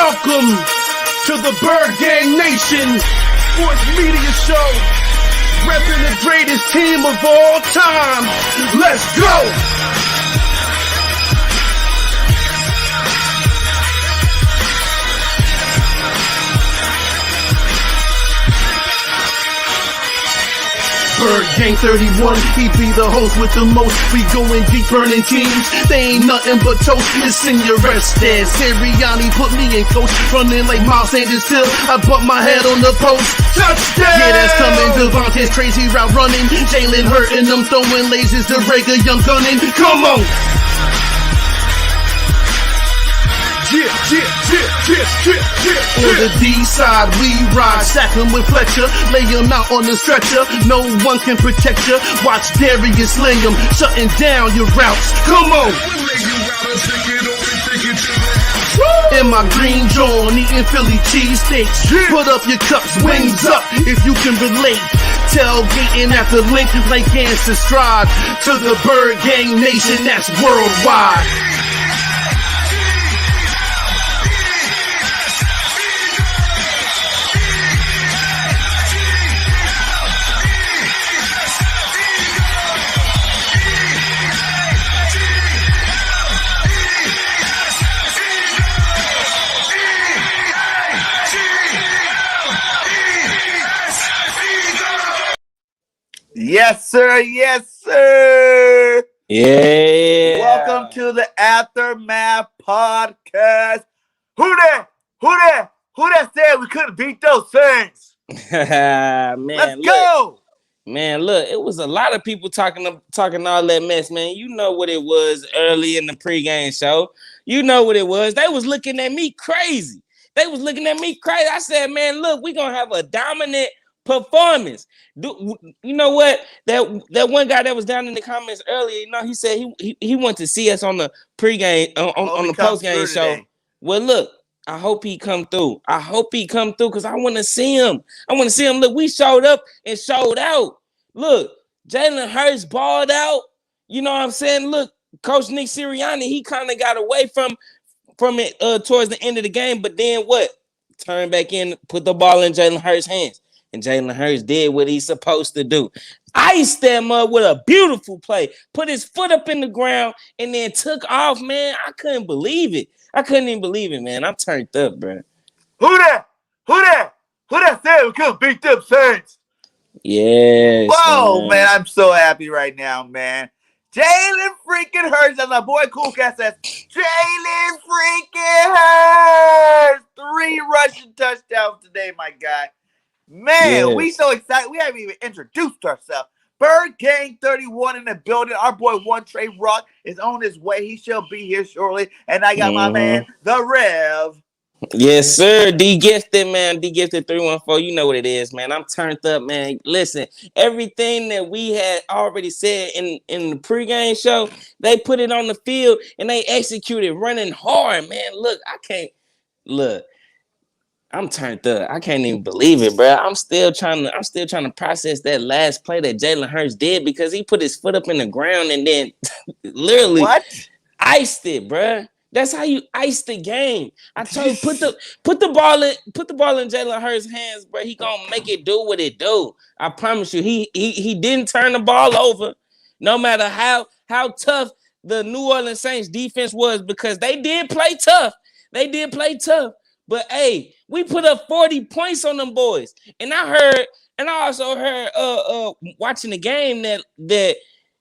Welcome to the Bird Gang Nation Sports Media Show, repping the greatest team of all time. Let's go! Bird Gang 31, he be the host with the most. We going deep, burning teams. They ain't nothing but toast. It's in your rest there. Siriani put me in coach, running like Miles Sanders Hill. I bumped my head on the post. Touchdown! Yeah, that's coming. Devontae's crazy route running. Jalen Hurst and them throwing lasers. The regular young gunning. Come on! On the D side, we ride, sack him with Fletcher, lay him out on the stretcher. No one can protect you. Watch Darius lay him, shutting down your routes. Come on! In my green John, eating Philly cheesesteaks. Put up your cups, wings up, if you can relate. Tailgating at the link, like and subscribe to the Bird Gang Nation, that's worldwide. Yes, sir. Yes, sir. Yeah. Welcome to the Aftermath Podcast. Who that said we couldn't beat those things? Man, let's go. Man, look, it was a lot of people talking all that mess, man. You know what it was early in the pregame show. You know what it was. They was looking at me crazy. I said, man, look, we're going to have a dominant performance. You know what? That one guy that was down in the comments earlier, you know, he said he wanted to see us on the pregame on the postgame show. Well, look, I hope he come through. Because I want to see him. Look, we showed up and showed out. Look, Jalen Hurst balled out. You know what I'm saying? Look, Coach Nick Siriani, he kind of got away from it towards the end of the game, but then what? Turn back in, put the ball in Jalen Hurst's hands. And Jalen Hurst did what he's supposed to do. Iced them up with a beautiful play. Put his foot up in the ground and then took off, man. I couldn't believe it. I couldn't even believe it, man. I'm turned up, bro. Who that said we couldn't beat them Saints? Yes. Whoa, man. I'm so happy right now, man. Jalen freaking Hurst, as my boy Cool Cat says, Jalen freaking Hurst. 3 rushing touchdowns today, my guy. Man, yes. We so excited. We haven't even introduced ourselves. Bird Gang 31 in the building. Our boy One Trey Rock is on his way. He shall be here shortly. And I got my man, the Rev. Yes, sir. D-Gifted, man. D-Gifted 314. You know what it is, man. I'm turned up, man. Listen, everything that we had already said in the pregame show, they put it on the field and they executed running hard, man. Look. I'm turned up. I can't even believe it, bro. I'm still trying to process that last play that Jalen Hurst did because he put his foot up in the ground and then literally iced it, bro. That's how you ice the game. I told you put the ball in Jalen Hurst's hands, bro. He gonna make it do what it do. I promise you. He didn't turn the ball over, no matter how tough the New Orleans Saints defense was, because they did play tough. But hey, we put up 40 points on them boys. And I also heard watching the game that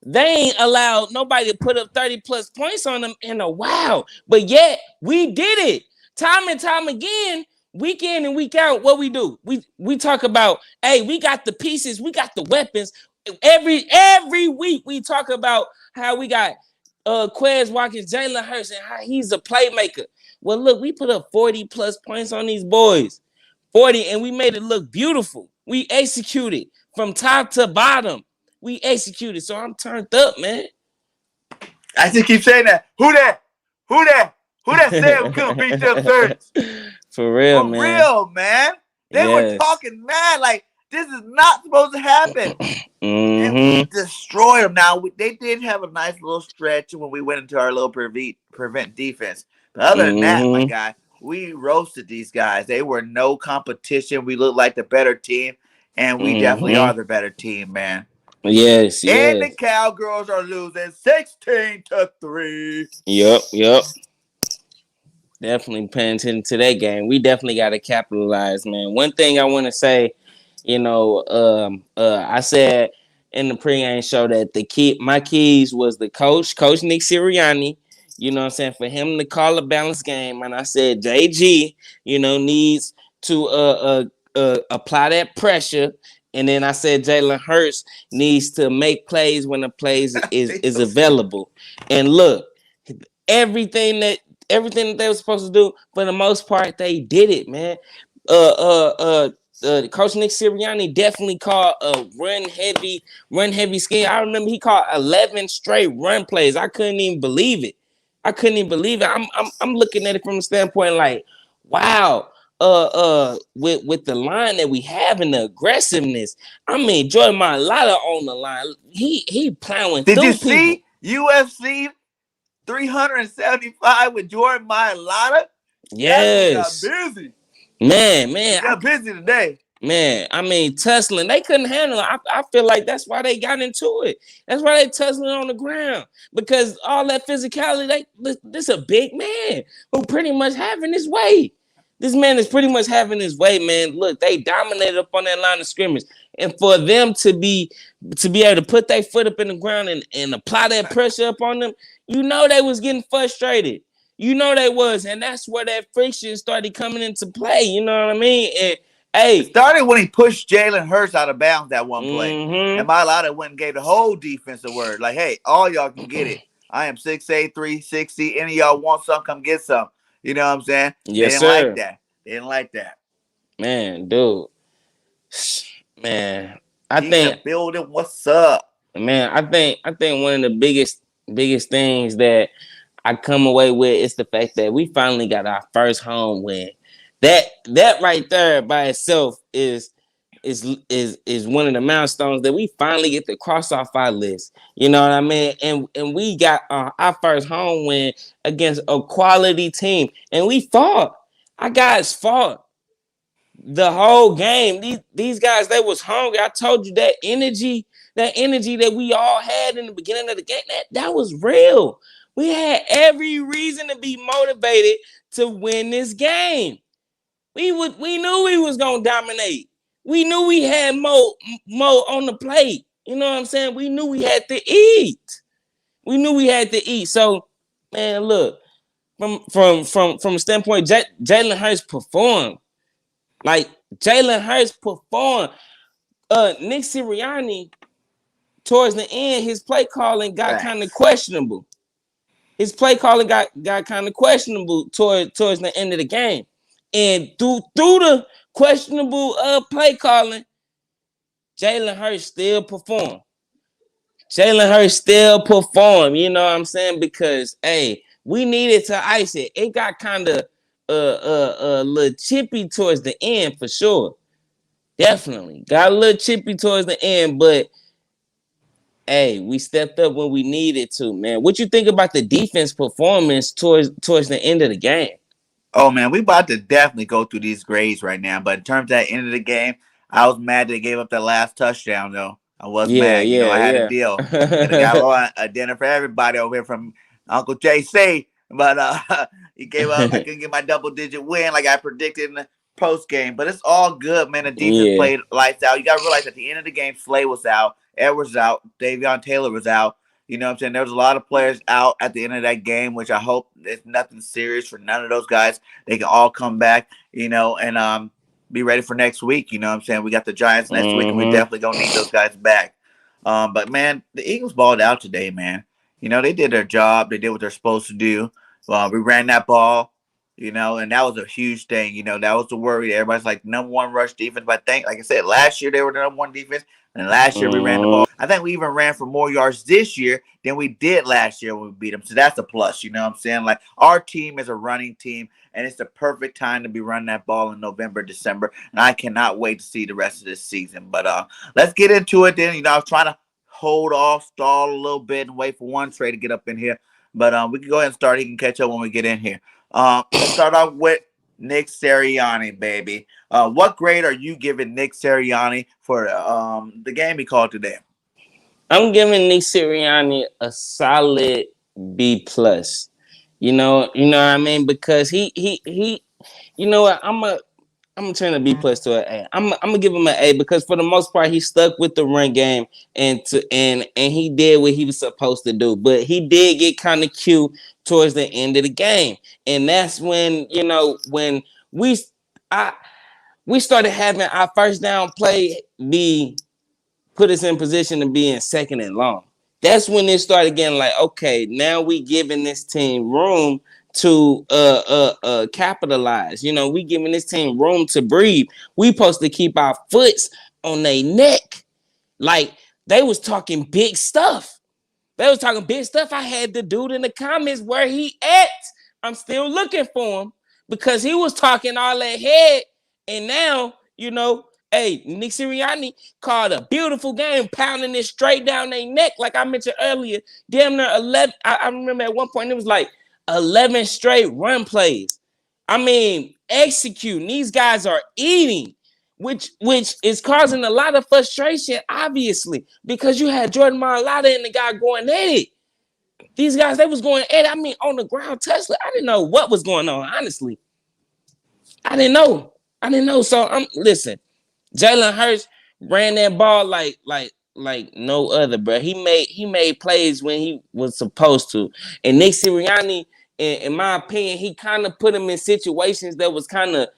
they ain't allowed nobody to put up 30 plus points on them in a while. But yet we did it. Time and time again, week in and week out, what we do? We talk about, hey, we got the pieces, we got the weapons. Every week we talk about how we got Quez Watkins, Jalen Hurst, and how he's a playmaker. Well, look, we put up 40 plus points on these boys. 40, and we made it look beautiful. We executed from top to bottom. We executed. So I'm turned up, man. I just keep saying that. Who that said we couldn't beat them Saints? For real, man. For real, man. They were talking mad like this is not supposed to happen. And we destroyed them. Now, they did have a nice little stretch when we went into our little prevent defense. But other than that, my guy, we roasted these guys. They were no competition. We looked like the better team, and we definitely are Mm-hmm. the better team, man. Yes, And the yes. Cowgirls are losing 16-3. Yep. Definitely paying attention to that game. We definitely got to capitalize, man. One thing I want to say, I said in the pregame show that my keys was the Coach Nick Siriani. You know what I'm saying? For him to call a balanced game, and I said JG, needs to apply that pressure. And then I said Jalen Hurst needs to make plays when the plays They is so stupid. available. And look, everything that everything that they were supposed to do, for the most part, they did it, man. Uh, uh, uh, Coach Nick Sirianni definitely called a run heavy scheme. I remember he called 11 straight run plays. I couldn't even believe it. I'm looking at it from a standpoint like, wow. With the line that we have and the aggressiveness, I mean, Jordan Mailata on the line, he plowing Did you through people. see UFC 375 with Jordan Mailata? That dude got Yes, busy. man, He man. got busy today. Man, I mean, tussling, they couldn't handle it. I feel like that's why they got into it. That's why they tussling on the ground, because all that physicality, this a big man who pretty much having his way. This man is pretty much having his way, man. Look, they dominated up on that line of scrimmage. And for them to be able to put their foot up in the ground and apply that pressure up on them, they was getting frustrated. They was. And that's where that friction started coming into play. You know what I mean? And It hey, started when he pushed Jalen Hurst out of bounds that one play. And mm-hmm. Mailata went and gave the whole defense a word. Like, hey, all y'all can get it. I am 6'8", 360. Any of y'all want some, come get some. You know what I'm saying? They Yes, didn't like sir. that. They didn't like that. Man, dude. Man, I G in the think building. What's up? I think one of the biggest things that I come away with is the fact that we finally got our first home win. That right there by itself is one of the milestones that we finally get to cross off our list. You know what I mean? And we got our first home win against a quality team, and we fought. Our guys fought the whole game. These guys, they was hungry. I told you that energy that we all had in the beginning of the game, that was real. We had every reason to be motivated to win this game. We knew we was gonna dominate. We knew we had more on the plate. You know what I'm saying? We knew we had to eat. So, man, look, from a standpoint, Jalen Hurst performed. Like, Jalen Hurst performed. Nick Sirianni, towards the end, his play calling got kind of Facts. questionable. His play calling got kind of questionable towards the end of the game. And through the questionable play calling, Jalen Hurst still performed. You know what I'm saying? Because, hey, we needed to ice it. It got kind of a little chippy towards the end for sure. Definitely got a little chippy towards the end, but hey, we stepped up when we needed to, man. What you think about the defense performance towards the end of the game? Oh man, we about to definitely go through these grades right now. But in terms of that end of the game, I was mad they gave up that last touchdown though. I was Yeah, mad. yeah, I had a yeah. deal. And I got a dinner for everybody over here from Uncle JC. But he gave up. I couldn't get my double digit win like I predicted in the post game. But it's all good, man. The defense Yeah. played lights out. You gotta realize at the end of the game, Slay was out, Edwards was out, Davion Taylor was out. You know what I'm saying? There was a lot of players out at the end of that game, which I hope it's nothing serious for none of those guys. They can all come back, and be ready for next week. You know what I'm saying? We got the Giants next week, and we definitely going to need those guys back. But, man, the Eagles balled out today, man. They did their job. They did what they're supposed to do. We ran that ball, and that was a huge thing. That was the worry. Everybody's like, number one rush defense. But I think, like I said, last year they were the number one defense. And last year we ran the ball. I think we even ran for more yards this year than we did last year when we beat them. So that's a plus, you know what I'm saying? Like, our team is a running team, and it's the perfect time to be running that ball in November, December. And I cannot wait to see the rest of this season. But let's get into it then. I was trying to hold off, stall a little bit, and wait for one trade to get up in here. But we can go ahead and start. He can catch up when we get in here. Let's start off with Nick Siriani, baby. What grade are you giving Nick Siriani for the game he called today? I'm giving Nick Sirianni a solid B plus. You know what I mean? Because he you know what, I'm gonna turn a B plus to an A. I'm gonna give him an A because for the most part he stuck with the run game and he did what he was supposed to do. But he did get kind of cute towards the end of the game, and that's when when we I we started having our first down play be put us in position to be in second and long. That's when it started getting like, okay, now we giving this team room to capitalize. We giving this team room to breathe. We supposed to keep our foots on their neck. Like they was talking big stuff. They was talking big stuff. I had the dude in the comments where he at. I'm still looking for him because he was talking all that head. And now, hey, Nick Sirianni called a beautiful game, pounding it straight down their neck. Like I mentioned earlier, damn near 11. I remember at one point it was like 11 straight run plays. I mean, executing. These guys are eating, which is causing a lot of frustration, obviously, because you had Jordan Mailata and the guy going at it. These guys, they was going at it. I mean, on the ground, Tesla. I didn't know what was going on, honestly. I didn't know. So listen. Jalen Hurst ran that ball like no other, bro. He made plays when he was supposed to. And Nick Sirianni, in my opinion, he kind of put him in situations that was kind of,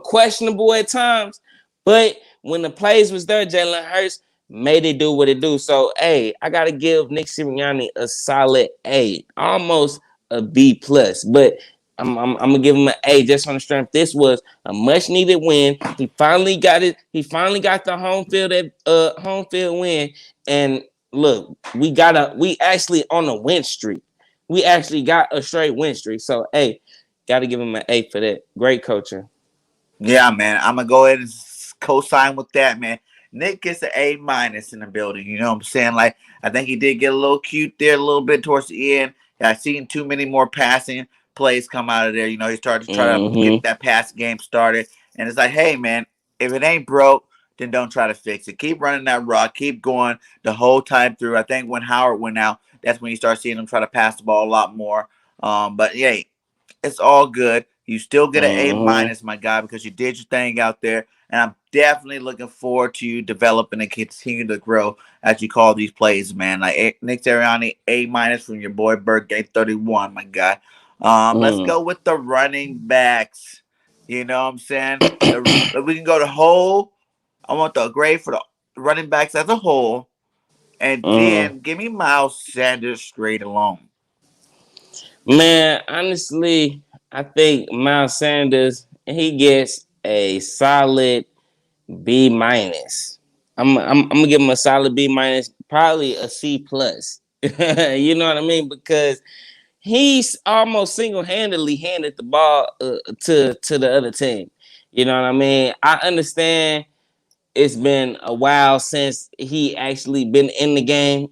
questionable at times. But when the plays was there, Jalen Hurst made it do what it do. So, hey, I gotta give Nick Sirianni a solid A, almost a B plus. But I'm gonna give him an A just on the strength. This was a much needed win. He finally got it. He finally got the home field win. And look, we actually on a win streak. We actually got a straight win streak. So hey, gotta give him an A for that. Great coaching. Yeah, man. I'm gonna go ahead and co-sign with that, man. Nick gets an A minus in the building. You know what I'm saying? Like, I think he did get a little cute there, a little bit towards the end. I seen too many more passing plays come out of there. He started to try to get that pass game started, and it's like, hey, man, if it ain't broke, then don't try to fix it. Keep running that rock, keep going the whole time through. I think when Howard went out, that's when you start seeing him try to pass the ball a lot more. But yeah, it's all good. You still get an A minus, my guy, because you did your thing out there. And I'm definitely looking forward to you developing and continue to grow as you call these plays, man. Like Nick Sirianni, A minus from your boy Birthday 31, my guy. Let's go with the running backs. You know what I'm saying? We can go to whole. I want the grade for the running backs as a whole. And then give me Miles Sanders straight alone. Man, honestly, I think Miles Sanders, he gets a solid B minus. I'm gonna give him a solid B minus, probably a C plus. You know what I mean? Because he's almost single handedly handed the ball to the other team. You know what I mean? I understand it's been a while since he actually been in the game.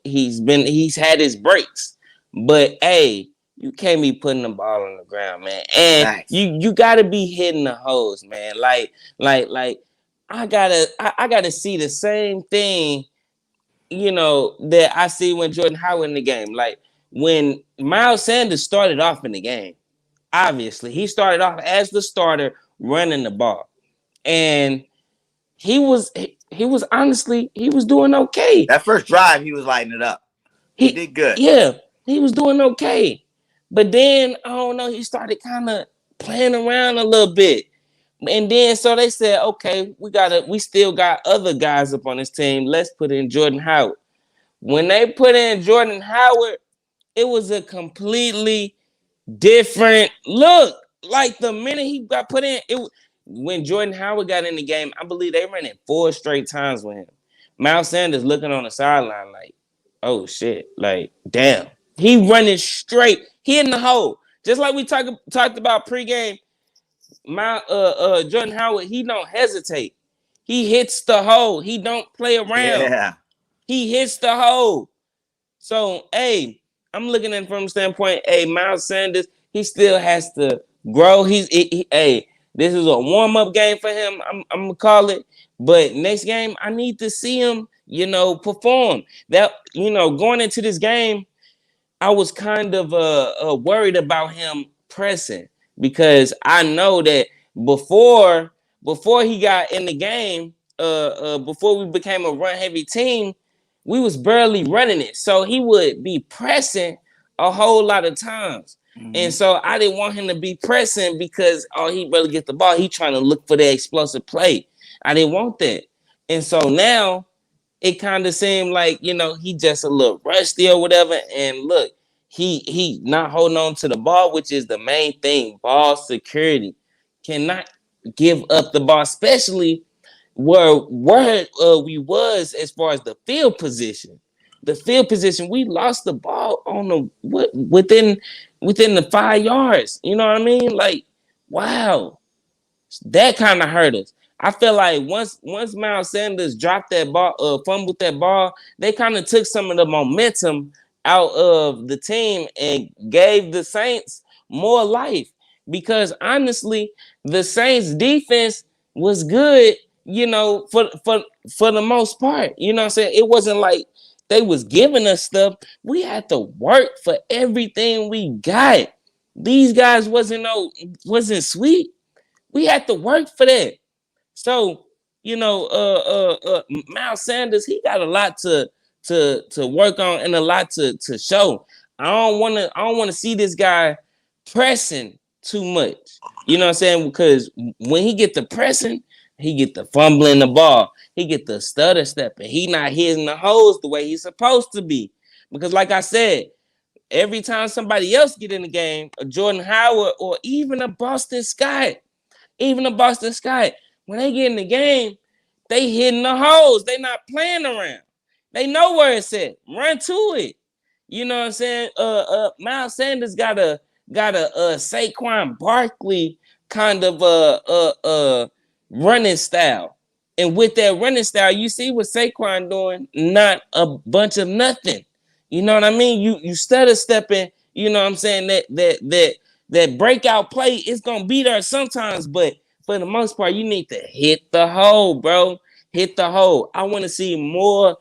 He's had his breaks, but hey, you can't be putting the ball on the ground, man. And Nice. you gotta be hitting the hose, man. Like I gotta see the same thing, that I see when Jordan Howard in the game. Like when Miles Sanders started off in the game, obviously he started off as the starter running the ball, and he was honestly, he was doing okay. That first drive, he was lighting it up. He did good. Yeah, he was doing okay. But then I don't know, he started kind of playing around a little bit. And then so they said, okay, we still got other guys up on this team. Let's put in Jordan Howard. When they put in Jordan Howard, it was a completely different look. Like the minute he got put in, when Jordan Howard got in the game, I believe they ran it 4 straight times with him. Miles Sanders looking on the sideline like, oh shit, like damn. He running straight. He in the hole. Just like we talked about pregame. Jordan Howard, he don't hesitate. He hits the hole. He don't play around. Yeah. He hits the hole. So, hey, I'm looking at it from the standpoint, hey, Miles Sanders, he still has to grow. Hey, this is a warm up game for him. I'm gonna call it. But next game, I need to see him, perform. That going into this game, I was kind of worried about him pressing because I know that before before he got in the game, before we became a run heavy team, we was barely running it. So he would be pressing a whole lot of times. And so I didn't want him to be pressing because he barely get the ball. He trying to look for the explosive play. I didn't want that. And so now it kind of seemed like, he just a little rusty or whatever. And look, he not holding on to the ball, which is the main thing. Ball security. Cannot give up the ball, especially where we was as far as the field position. The field position, we lost the ball on within the 5 yards. You know what I mean? Like, wow, that kind of hurt us. I feel like once Miles Sanders dropped that ball, fumbled that ball, they kind of took some of the momentum out of the team and gave the Saints more life. Because honestly, the Saints defense was good, for the most part. You know what I'm saying? It wasn't like they was giving us stuff. We had to work for everything we got. These guys wasn't sweet. We had to work for that. So, Miles Sanders, he got a lot to work on and a lot to show. I don't wanna see this guy pressing too much. You know what I'm saying? Because when he get the pressing, he get the fumbling the ball, he get the stutter stepping, he not hitting the holes the way he's supposed to be. Because like I said, every time somebody else get in the game, a Jordan Howard or even a Boston Scott, when they get in the game, they hitting the holes. They not playing around. They know where it's at. Run to it. You know what I'm saying? Miles Sanders got a Saquon Barkley kind of running style. And with that running style, you see what Saquon doing, not a bunch of nothing. You know what I mean? You stutter stepping, you know what I'm saying? That breakout play is gonna be there sometimes, but for the most part, you need to hit the hole, bro. Hit the hole. I want to see more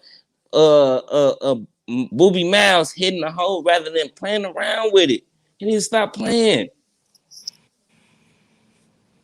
Booby Miles hitting the hole rather than playing around with it. He needs to stop playing.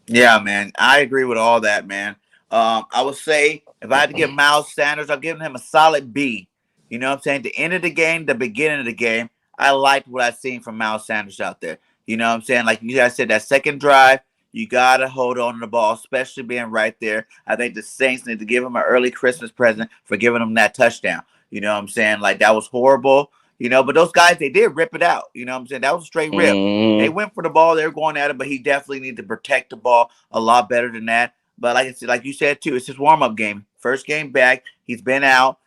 Yeah, man, I agree with all that, man. I would say if I had to give Miles Sanders, I'll give him a solid B. You know what I'm saying? The end of the game, the beginning of the game, I liked what I seen from Miles Sanders out there. You know what I'm saying? Like you guys said, that second drive, you gotta hold on to the ball, especially being right there. I think the Saints need to give him an early Christmas present for giving him that touchdown. You know what I'm saying? Like that was horrible. But those guys, they did rip it out. You know what I'm saying? That was a straight rip. They went for the ball. They were going at it, but he definitely needed to protect the ball a lot better than that. But like I said, like you said too, it's his warm up game. First game back. He's been out.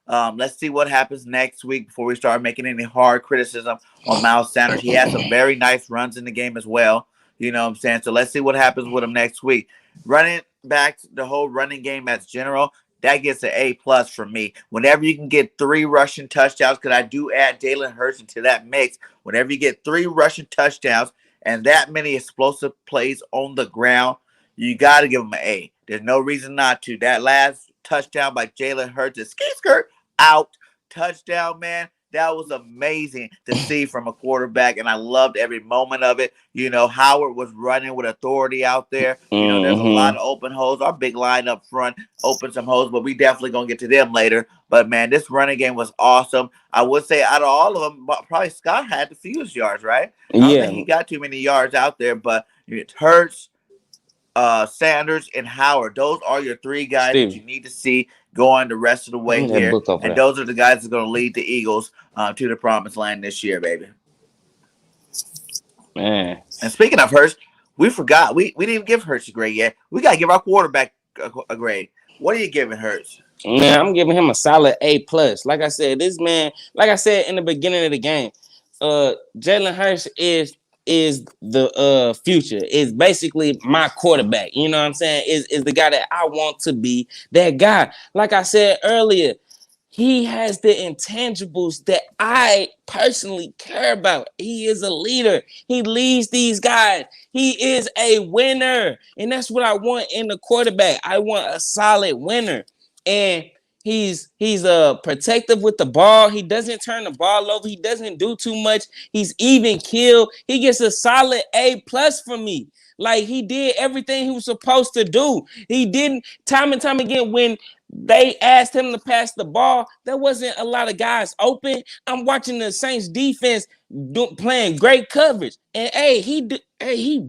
Let's see what happens next week before we start making any hard criticism on Miles Sanders. He has some very nice runs in the game as well. You know what I'm saying? So let's see what happens with him next week. Running back, the whole running game as general, that gets an A+ for me. Whenever you can get 3 rushing touchdowns, because I do add Jalen Hurst into that mix. Whenever you get 3 rushing touchdowns and that many explosive plays on the ground, you got to give him an A. There's no reason not to. That last touchdown by Jalen Hurts, is skirt out touchdown, man. That was amazing to see from a quarterback, and I loved every moment of it. Howard was running with authority out there. There's a lot of open holes. Our big line up front opened some holes, but we definitely going to get to them later. But, man, this running game was awesome. I would say out of all of them, probably Scott had the fewest yards, right? I don't think he got too many yards out there, but it hurts. Sanders and Howard. Those are your 3 guys that you need to see going the rest of the way here. And those are the guys that are going to lead the Eagles to the promised land this year, baby. Man. And speaking of Hurst, we forgot. We didn't even give Hurst a grade yet. We got to give our quarterback a grade. What are you giving Hurst? Man, I'm giving him a solid A+. Like I said, this man, like I said in the beginning of the game, Jalen Hurst is the future, is basically my quarterback. You know what I'm saying? Is the guy that I want to be that guy. Like I said earlier, he has the intangibles that I personally care about. He is a leader. He leads these guys. He is a winner. And that's what I want in the quarterback. I want a solid winner. And he's protective with the ball. He doesn't turn the ball over. He doesn't do too much. He's even killed. He gets a solid A+ for me. Like, he did everything he was supposed to do. He didn't, time and time again, when they asked him to pass the ball, there wasn't a lot of guys open. I'm watching the Saints defense playing great coverage. And he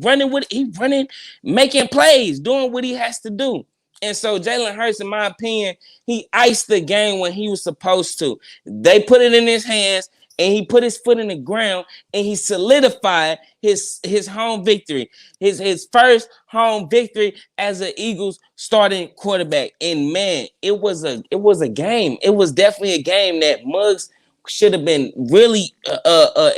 running, making plays, doing what he has to do. And so Jalen Hurst, in my opinion, he iced the game when he was supposed to. They put it in his hands, and he put his foot in the ground, and he solidified his home victory, his first home victory as an Eagles starting quarterback. And man, it was a game. It was definitely a game that Muggs should have been really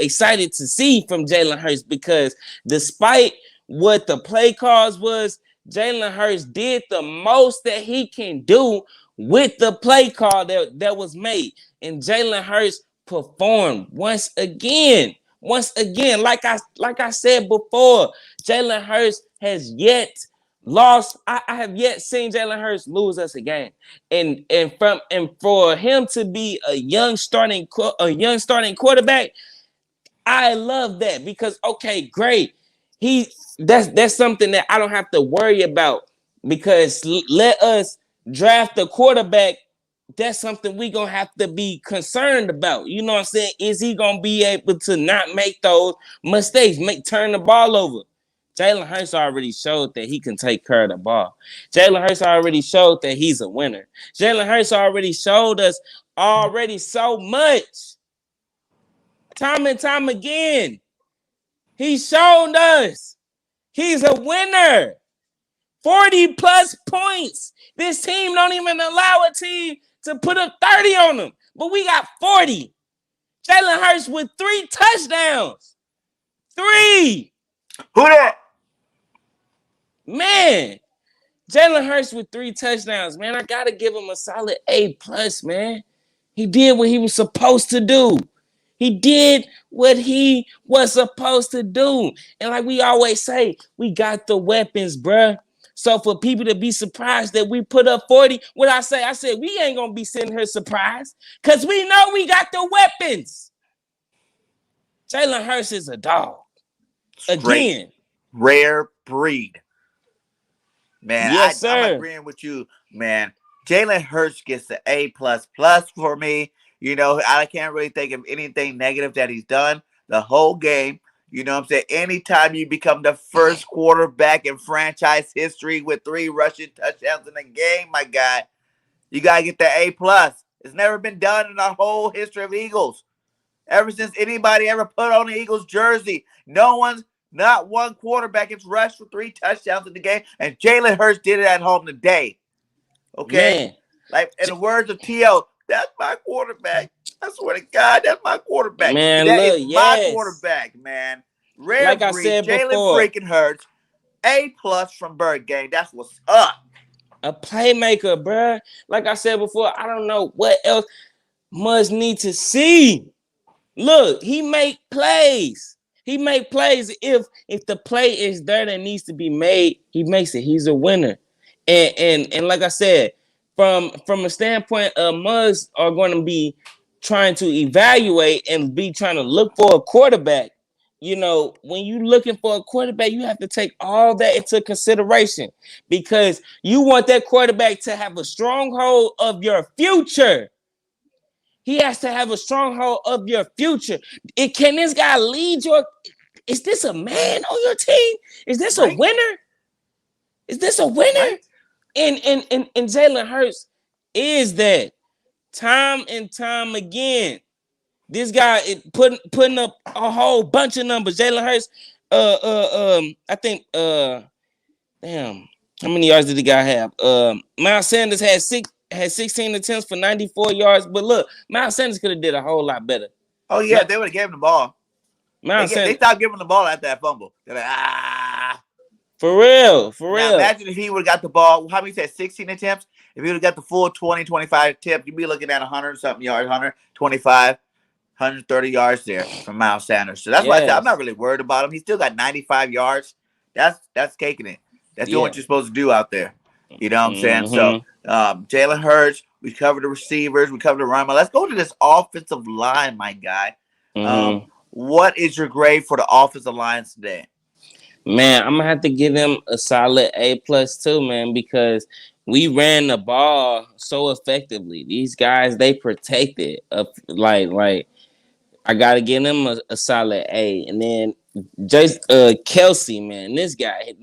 excited to see from Jalen Hurst, because despite what the play calls was, Jalen Hurst did the most that he can do with the play call that was made. And Jalen Hurst performed once again. Like I said before, Jalen Hurst has yet lost. I have yet seen Jalen Hurst lose us a game. And for him to be a young starting quarterback, I love that, because okay, great. That's something that I don't have to worry about, because let us draft the quarterback. That's something we gonna have to be concerned about. You know what I'm saying? Is he gonna be able to not make those mistakes, turn the ball over? Jalen Hurst already showed that he can take care of the ball. Jalen Hurst already showed that he's a winner. Jalen Hurst already showed us so much. Time and time again, he showed us he's a winner. 40+ points. This team don't even allow a team to put up 30 on them, but we got 40. Jalen Hurst with 3 touchdowns. 3. Who that? Man, Jalen Hurst with 3 touchdowns, man. I got to give him a solid A+, man. He did what he was supposed to do. He did what he was supposed to do. And like we always say, we got the weapons, bruh. So for people to be surprised that we put up 40, what I said, we ain't going to be sitting here surprised, because we know we got the weapons. Jalen Hurst is a dog. Again. Rare breed. Man, yes, sir. I'm agreeing with you, man. Jalen Hurst gets the A++ for me. You know, I can't really think of anything negative that he's done the whole game. You know what I'm saying? Anytime you become the first quarterback in franchise history with 3 rushing touchdowns in a game, my guy, you got to get the A+. It's never been done in the whole history of Eagles. Ever since anybody ever put on the Eagles jersey, not one quarterback has rushed for 3 touchdowns in the game, and Jalen Hurst did it at home today. Okay? Man. Like, in the words of T.O., that's my quarterback. I swear to God, that's my quarterback. Man, that is my quarterback, man. Rare like breed, I said Jalen before, freaking Hurts. A+ from Bird Game. That's what's up. A playmaker, bruh. Like I said before, I don't know what else must need to see. Look, he make plays. If the play is there that needs to be made, he makes it. He's a winner. And like I said, from a standpoint of Muggs are going to be trying to evaluate and be trying to look for a quarterback. You know, when you're looking for a quarterback, you have to take all that into consideration, because you want that quarterback to have a stronghold of your future. He has to have a stronghold of your future. Can this guy lead your? Is this a man on your team? Is this a winner? Is this a winner? Right. And Jalen Hurst is that time and time again. This guy is putting up a whole bunch of numbers. Jalen Hurst, I think, damn, how many yards did the guy have? Miles Sanders had 16 attempts for 94 yards. But look, Miles Sanders could have did a whole lot better. Oh yeah, they would have given him the ball. They stopped giving him the ball after that fumble. They're like, For real, for Now real. imagine if he would have got the ball. How many said 16 attempts? If he would have got the full 20, 25 attempts, you'd be looking at 100 something yards, 125, 130 yards there from Miles Sanders. So that's why I said I'm not Yes. really worried about him. He still got 95 yards. That's caking it. That's doing Yeah. what you're supposed to do out there. You know what I'm saying? So Mm-hmm. Jalen Hurst, we covered the receivers, we covered the run. Let's go to this offensive line, my guy. Mm-hmm. What is your grade for the offensive lines today? Man, I'm gonna have to give him a solid A+ too, man, because we ran the ball so effectively. These guys, they protected up like I gotta give him a solid A. And then Kelsey, man, this guy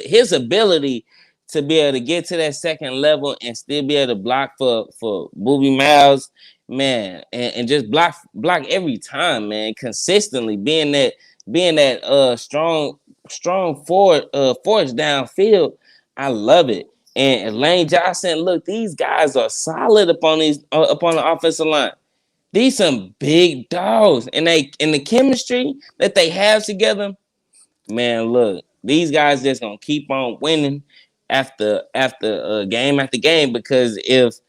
his ability to be able to get to that second level and still be able to block for Booby Miles, man, and just block every time, man, consistently being that strong force downfield. I love it. And Lane Johnson, look, these guys are solid upon the offensive line. These some big dogs, and the chemistry that they have together, man. Look, these guys just gonna keep on winning after game after game, because if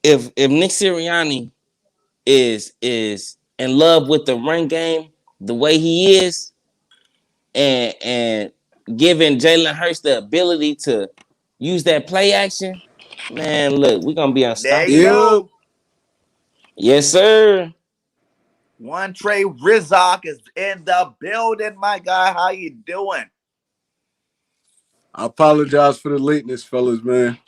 Nick Siriani is in love with the run game the way he is, and giving Jalen Hurst the ability to use that play action, man, look, we're gonna be There you unstoppable. Yep. go. Yes, sir. One Trey Rizok is in the building, my guy. How you doing? I apologize for the lateness, fellas, man.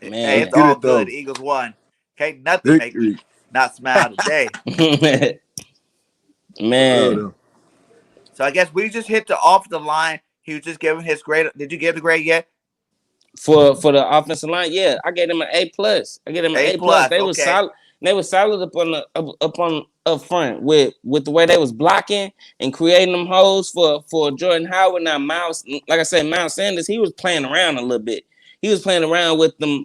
Hey, Let's it's Man. get all it good. though. Eagles won. Can't nothing make me Victory. not smile today. For real Man. though. So I guess we just hit the offensive line. He was just giving his grade. Did you give the grade yet? For the offensive line, yeah, I gave them an A+. I gave them an A A+. plus. They was Okay. solid. They was solid up front with the way they was blocking and creating them holes for Jordan Howard. Now Miles, like I said, Miles Sanders, he was playing around a little bit. He was playing around with them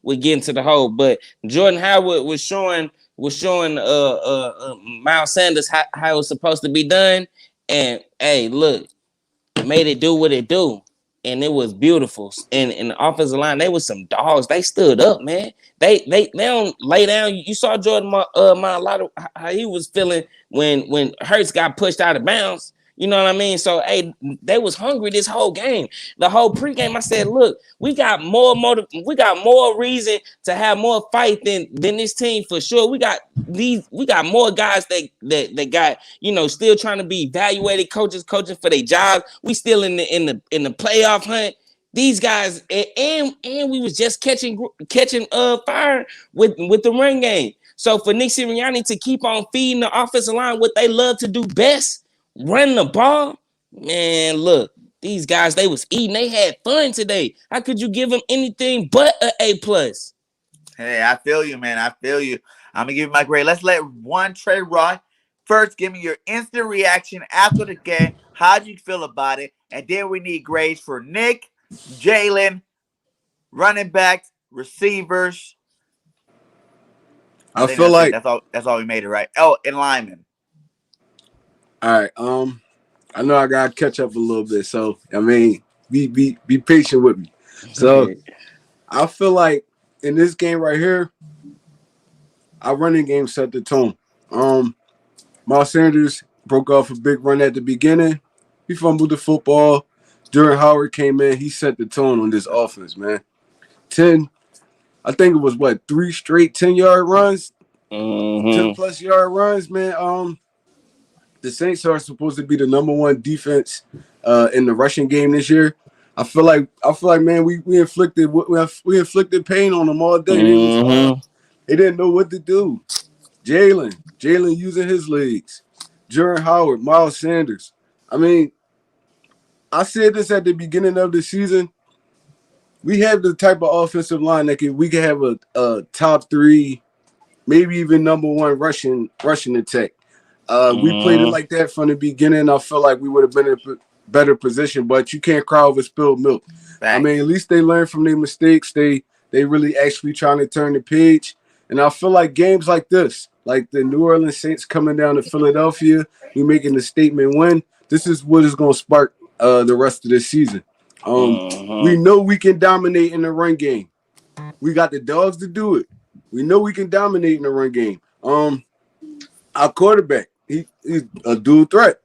with getting to the hole, but Jordan Howard was showing Miles Sanders how it was supposed to be done. And hey, look, made it do what it do. And it was beautiful. And in the offensive line, they was some dogs. They stood up, man. They don't lay down. You saw Jordan Mailata, how he was feeling when Hurts got pushed out of bounds. You know what I mean? So hey, they was hungry this whole game. The whole pregame, I said, look, we got more reason to have more fight than this team for sure. We got more guys that got, still trying to be evaluated, coaches coaching for their jobs. We still in the playoff hunt. These guys, and we was just catching fire with the run game. So for Nick Sirianni to keep on feeding the offensive line what they love to do best, run the ball, man, look, these guys, they was eating. They had fun today. How could you give them anything but an A+? Hey, I feel you, man. I feel you. I'm gonna give you my grade. Let's let one Trey Roy first give me your instant reaction after the game. How do you feel about it? And then we need grades for Nick, Jalen, running backs, receivers. I think feel that's it. like That's all we made it, right? Oh, and linemen. all right. I know I gotta catch up a little bit, so I mean, be patient with me. So I feel like in this game right here, our running game set the tone. Miles Sanders broke off a big run at the beginning. He fumbled the football. Jordan Howard came in. He set the tone on this offense, man. I think it was 3 straight 10-yard runs, 10+ yard runs, man. The Saints are supposed to be the number one defense in the rushing game this year. I feel like, man, we inflicted pain on them all day. They didn't know what to do. Jalen using his legs. Jordan Howard, Miles Sanders. I mean, I said this at the beginning of the season. We have the type of offensive line that we can have a top 3, maybe even number 1 rushing attack. We played it like that from the beginning. I felt like we would have been in a better position, but you can't cry over spilled milk. Thanks. I mean, at least they learn from their mistakes. They really actually trying to turn the page. And I feel like games like this, like the New Orleans Saints coming down to Philadelphia, we making a statement win. This is what is going to spark the rest of the season. We know we can dominate in the run game. We got the dogs to do it. We know we can dominate in the run game. Our quarterback, he's a dual threat.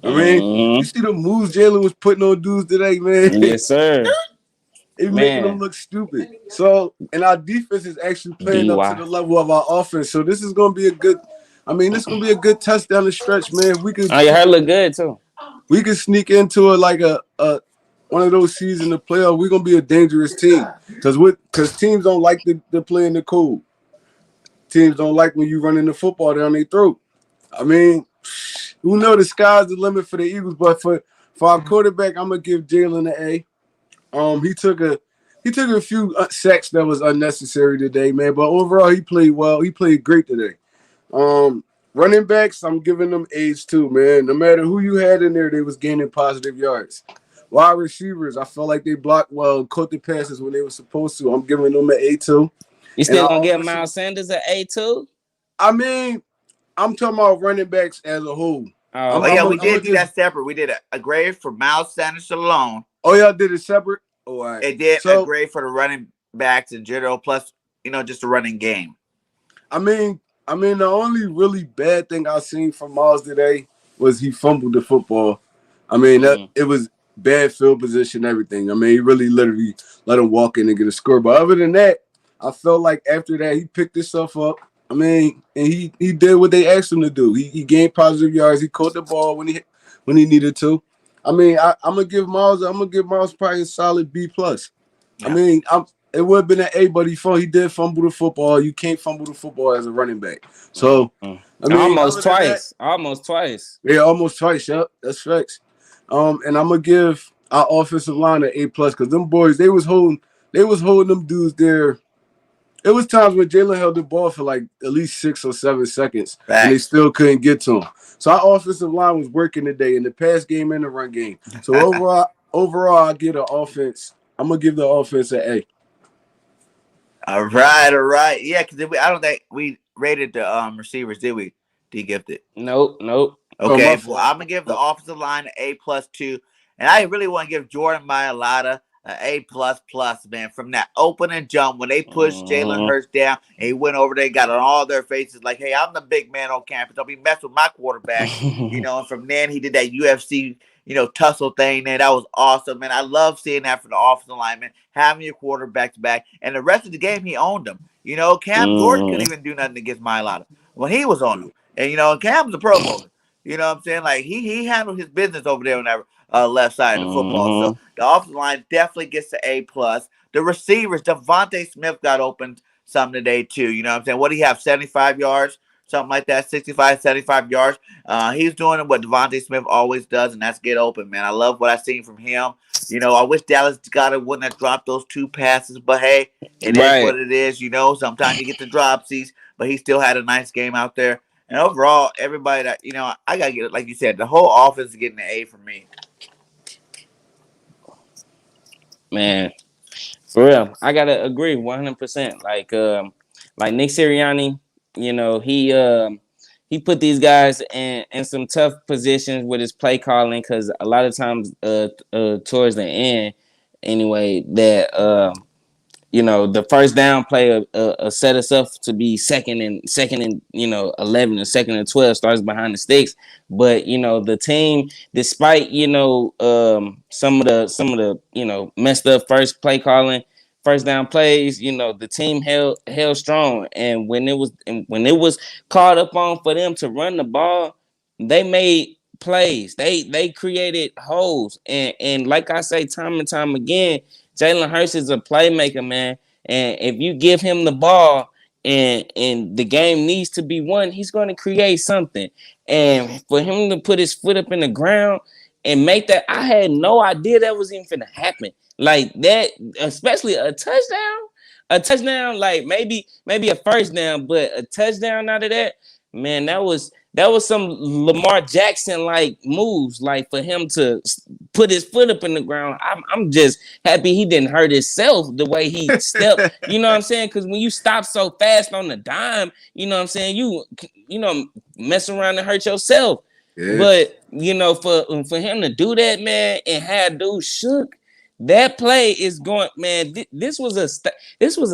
I mean, you see the moves Jalen was putting on dudes today, man. Yes, sir. It's making them Man, look stupid. So, and our defense is actually playing up to DY. the level of our offense. So this is going to be a good. I mean, this is going to be a good test down the stretch, man. Oh, your hair look good too. We could sneak into it like a one of those seasons of playoff. We're gonna be a dangerous team because teams don't like to play in the cold. Teams don't like when you running the football down their throat. I mean, who know the sky's the limit for the Eagles, but for our quarterback, I'm gonna give Jalen an A. He took a few sacks that was unnecessary today, man. But overall, he played well. He played great today. Running backs, I'm giving them A's too, man. No matter who you had in there, they was gaining positive yards. Wide receivers, I felt like they blocked well, caught the passes when they were supposed to. I'm giving them an A too. You still gonna give Miles Sanders an A too? I mean, I'm talking about running backs as a whole. We did do that separate. We did a grade for Miles Sanders alone. Oh, y'all did it separate? Oh, all right. It did a grade for the running backs in general, plus, just a running game. I mean, the only really bad thing I seen from Miles today was he fumbled the football. I mean, it was bad field position, everything. I mean, he really literally let him walk in and get a score. But other than that, I felt like after that, he picked himself up. I mean, and he did what they asked him to do. He gained positive yards. He caught the ball when he needed to. I mean, I'm gonna give Miles probably a solid B plus. Yeah. I mean, it would have been an A, but he did fumble the football. You can't fumble the football as a running back. So I mean, almost twice. Yeah, almost twice. Yep, that's facts. And I'm gonna give our offensive line an A plus because them boys they was holding them dudes there. It was times when Jalen held the ball for like at least 6 or 7 seconds, and they still couldn't get to him. So our offensive line was working today in the pass game and the run game. So overall, I give the offense. I'm gonna give the offense an A. All right. Yeah, because I don't think we rated the receivers, did we? De-gifted. Nope. Okay, well, I'm gonna give the offensive line an A plus 2, and I really want to give Jordan Mailata an A plus, man. From that opening jump when they pushed Jalen Hurst down and he went over there, got on all their faces like, "Hey, I'm the big man on campus. Don't be messing with my quarterback." And from then he did that UFC, tussle thing. And that was awesome, man. I love seeing that from the offensive lineman, having your quarterbacks back, and the rest of the game he owned them. Cam Jordan couldn't even do nothing against Mailata when he was on him, and Cam's a Pro Bowler. You know what I'm saying? Like he handled his business over there on that left side of the football. So the offensive line definitely gets the A plus. The receivers, Devontae Smith got open some today too. You know what I'm saying? What do you have? 75 yards, something like that, 65, 75 yards. He's doing what Devontae Smith always does, and that's get open, man. I love what I've seen from him. I wish Dallas Goedert wouldn't have dropped those 2 passes, but hey, it is what it is. Sometimes you get the dropsies, but he still had a nice game out there. And overall, everybody that, I got to get it, like you said, the whole offense is getting an A from me. Man, for real, I got to agree 100%. Like Nick Siriani, he put these guys in some tough positions with his play calling because a lot of times towards the end, anyway, that the first down play set us up to be second and 11 and second and 12 starts behind the sticks. But the team, despite some of the messed up first play calling, first down plays, the team held strong. And when it was called up on for them to run the ball, they made plays. They created holes. And like I say time and time again, Jalen Hurst is a playmaker, man. And if you give him the ball and the game needs to be won, he's going to create something. And for him to put his foot up in the ground and make that, I had no idea that was even going to happen. Like that, especially a touchdown, like maybe a first down, but a touchdown out of that, man, that was some Lamar Jackson like moves, like for him to put his foot up in the ground. I'm just happy he didn't hurt himself the way he stepped. You know what I'm saying? Because when you stop so fast on the dime, you know what I'm saying, you mess around and hurt yourself. Yeah. But you know, for him to do that, man, and have dude shook, that play is going, man. This was a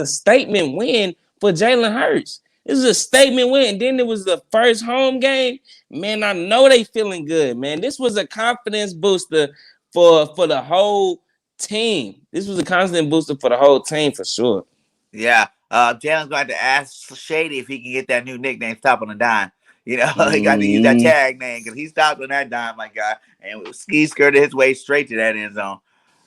statement win for Jalen Hurst. This is a statement win. And then it was the first home game. Man, I know they feeling good, man. This was a confidence booster for the whole team. This was a constant booster for the whole team for sure. Yeah. Jalen's going to ask Shady if he can get that new nickname, Stop on a Dime. You know, he got to use that tag name because he stopped on that dime, my guy, and ski skirted his way straight to that end zone.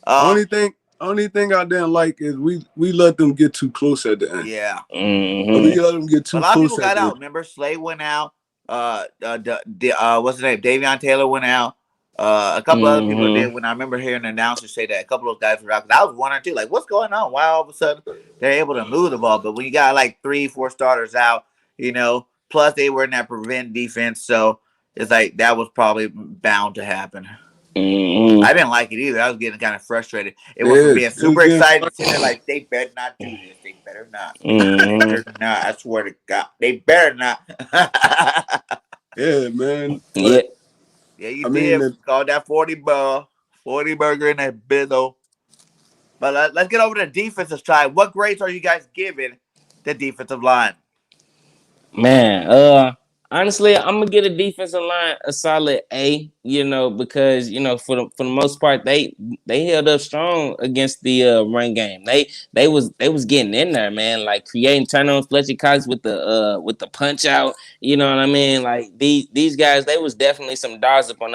Only thing I didn't like is we let them get too close at the end. Yeah. We let them get too a lot close. Of people got out. Remember, Slay went out. What's his name? Davion Taylor went out. A couple other people did. When I remember hearing the announcer say that a couple of those guys were out, I was one or two. Like, what's going on? Why all of a sudden they're able to move the ball? But when you got like 3-4 starters out, you know, plus they were in that prevent defense, so it's like that was probably bound to happen. I didn't like it either. I was getting kind of frustrated. It went from being super excited to like, they better not do this. They better not. They better not. I swear to God, they better not. Yeah, man. Yeah. Yeah, you did. Call that 40 burger in that bizzle. But let's get over to the defensive side. What grades are you guys giving the defensive line? Man, honestly, I'm gonna get a defensive line a solid A. You know, because you know for the most part they held up strong against the run game. They was getting in there, man. Like creating turnovers, Fletcher Cox with the punch out. You know what I mean? Like these guys, they was definitely some dogs up on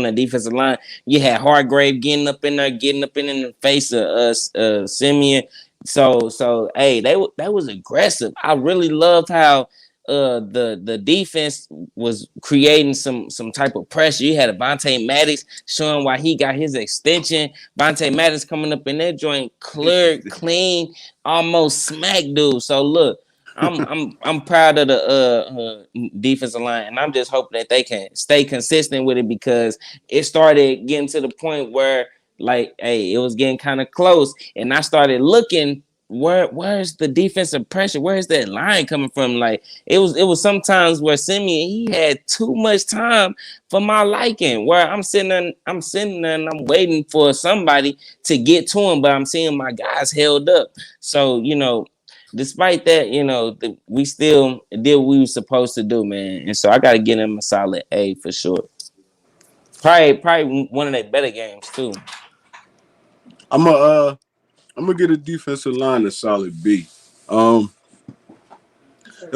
the defensive line. You had Hargrave getting up in the face of Simeon. So hey, that was aggressive. I really loved how the defense was creating some type of pressure. You had Avonte Maddox showing why he got his extension. Avonte Maddox coming up in that joint, clear, clean, almost smack dude. So look, I'm proud of the defensive line, and I'm just hoping that they can stay consistent with it because it started getting to the point where like, hey, it was getting kind of close, and I started looking where's the defensive pressure? Where's that line coming from? Like it was sometimes where Simeon he had too much time for my liking. Where I'm sitting there and I'm waiting for somebody to get to him, but I'm seeing my guys held up. So you know, despite that, you know, we still did what we were supposed to do, man. And so I got to get him a solid A for sure. Probably one of their better games too. I'm gonna get a defensive line a solid B. There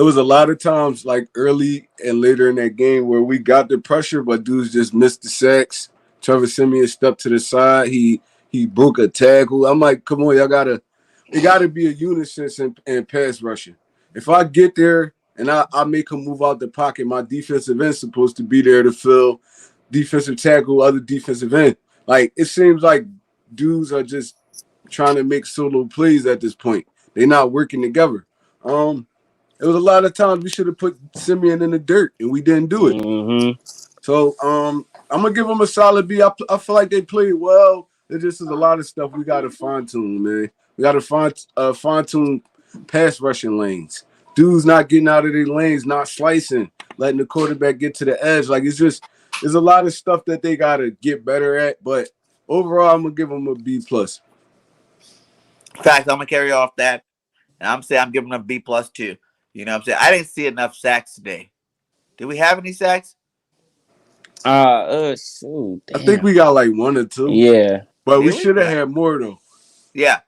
was a lot of times like early and later in that game where we got the pressure, but dudes just missed the sacks. Trevor Simeon stepped to the side. He broke a tackle. I'm like, come on, it gotta be a unison in pass rushing. If I get there and I make him move out the pocket, my defensive end's supposed to be there to fill defensive tackle, other defensive end. Like it seems like dudes are just trying to make solo plays at this point. They're not working together. It was a lot of times we should have put Simeon in the dirt and we didn't do it. So I'm gonna give them a solid B. I feel like they played well. There just is a lot of stuff we gotta fine tune, man. We gotta fine tune pass rushing lanes. Dudes not getting out of their lanes, not slicing, letting the quarterback get to the edge. Like there's a lot of stuff that they gotta get better at. But overall, I'm gonna give them a B plus. Fact, I'm gonna carry off that, and I'm saying I'm giving them a B plus too. You know what I'm saying? I didn't see enough sacks today. Did we have any sacks? Shoot, I think we got like 1 or 2. Yeah. But we should have had more though. Yeah.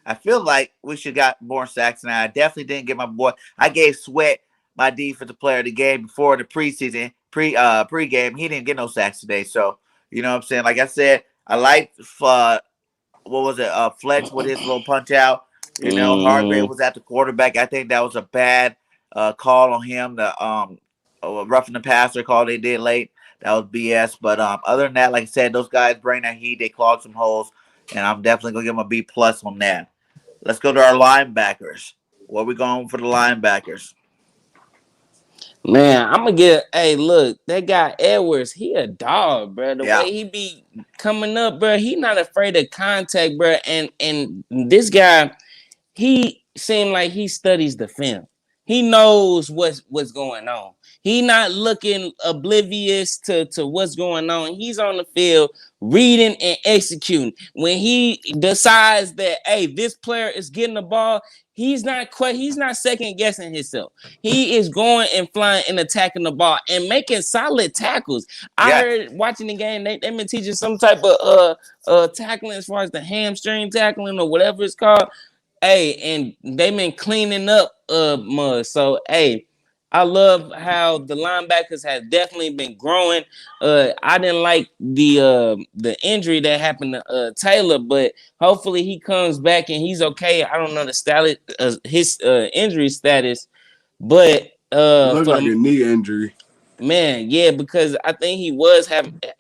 I feel like we should got more sacks now. I definitely didn't get my boy. I gave Sweat my defensive player of the game before the preseason, pre-game. He didn't get no sacks today. So, you know what I'm saying? Like I said, I liked what was it? Fletch with his little punch out. You know, Hargrave was at the quarterback. I think that was a bad call on him. The roughing the passer call they did late. That was BS. But other than that, like I said, those guys bring that heat. They clogged some holes, and I'm definitely gonna give them a B plus on that. Let's go to our linebackers. Where we going for the linebackers? Man, I'm gonna get. Hey, look, that guy Edwards, he a dog, bro. The way he be coming up, bro, he not afraid of contact, bro. And this guy, he seemed like he studies the film. He knows what's going on. He not looking oblivious to what's going on. He's on the field reading and executing. When he decides that, hey, this player is getting the ball, he's not second guessing himself. He is going and flying and attacking the ball and making solid tackles. I Yes. heard watching the game, they've been teaching some type of tackling as far as the hamstring tackling or whatever it's called. Hey, and they've been cleaning up mud. So hey, I love how the linebackers have definitely been growing. I didn't like the injury that happened to Taylor, but hopefully he comes back and he's okay. I don't know the status, his injury status, but It looked for like the a knee injury. man, yeah, because I think he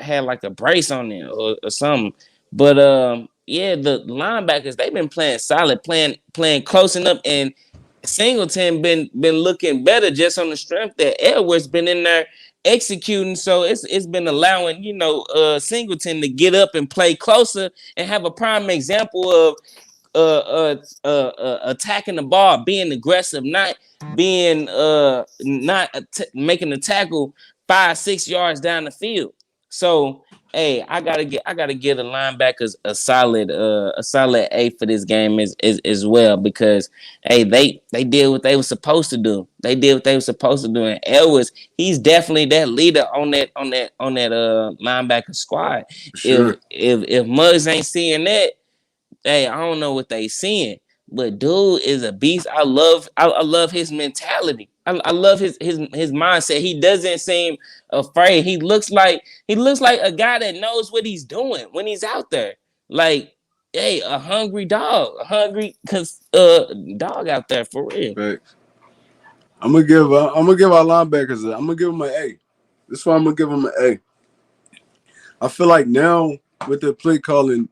had like a brace on it or something. But yeah, the linebackers they've been playing solid, playing close enough, and Singleton been looking better just on the strength that Edwards been in there executing. So it's been allowing Singleton to get up and play closer and have a prime example of attacking the ball, being aggressive, not being making the tackle 5-6 yards down the field. So hey, I gotta get the linebackers a solid A for this game as well, because hey, they did what they were supposed to do. They did what they were supposed to do. And Elwes, he's definitely that leader on that linebacker squad. Sure. If Muggs ain't seeing that, hey, I don't know what they seeing, but dude is a beast. I love his mentality. I love his mindset. He doesn't seem afraid. He looks like a guy that knows what he's doing when he's out there. Like, hey, a hungry dog, dog out there for real. Facts. I'm gonna give our linebackers. I'm gonna give them an A. This is why I'm gonna give them an A. I feel like now with the play calling,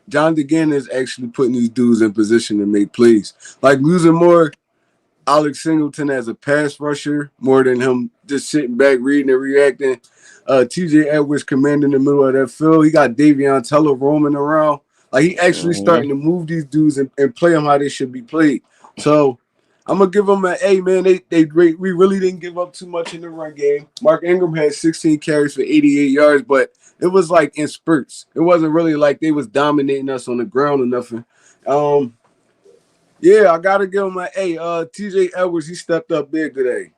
John DeGan is actually putting these dudes in position to make plays. Like using more Alex Singleton as a pass rusher more than him just sitting back, reading and reacting. TJ Edwards commanding the middle of that field. He got Davion Teller roaming around. Like he actually starting to move these dudes and play them how they should be played. So I'm gonna give them an A, man. We really didn't give up too much in the run game. Mark Ingram had 16 carries for 88 yards, but it was like in spurts. It wasn't really like they was dominating us on the ground or nothing. Yeah, I gotta give him an A. TJ Edwards, he stepped up big today.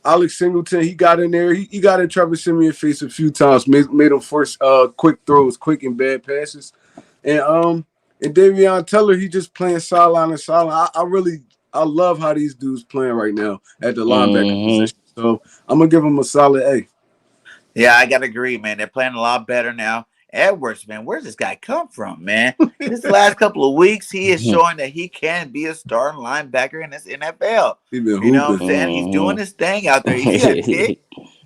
Alex Singleton, he got in there. He got in Trevor Siemian's face a few times, made him force quick throws, quick and bad passes. And Davion Teller, he just playing sideline and sideline. I love how these dudes playing right now at the linebacker position. So I'm gonna give him a solid A. Yeah, I gotta agree, man. They're playing a lot better now. Edwards, man, where's this guy come from, man? This last couple of weeks, he is showing that he can be a starting linebacker in this NFL. He been You know what I'm hooping. saying? He's doing his thing out there. You see that pick?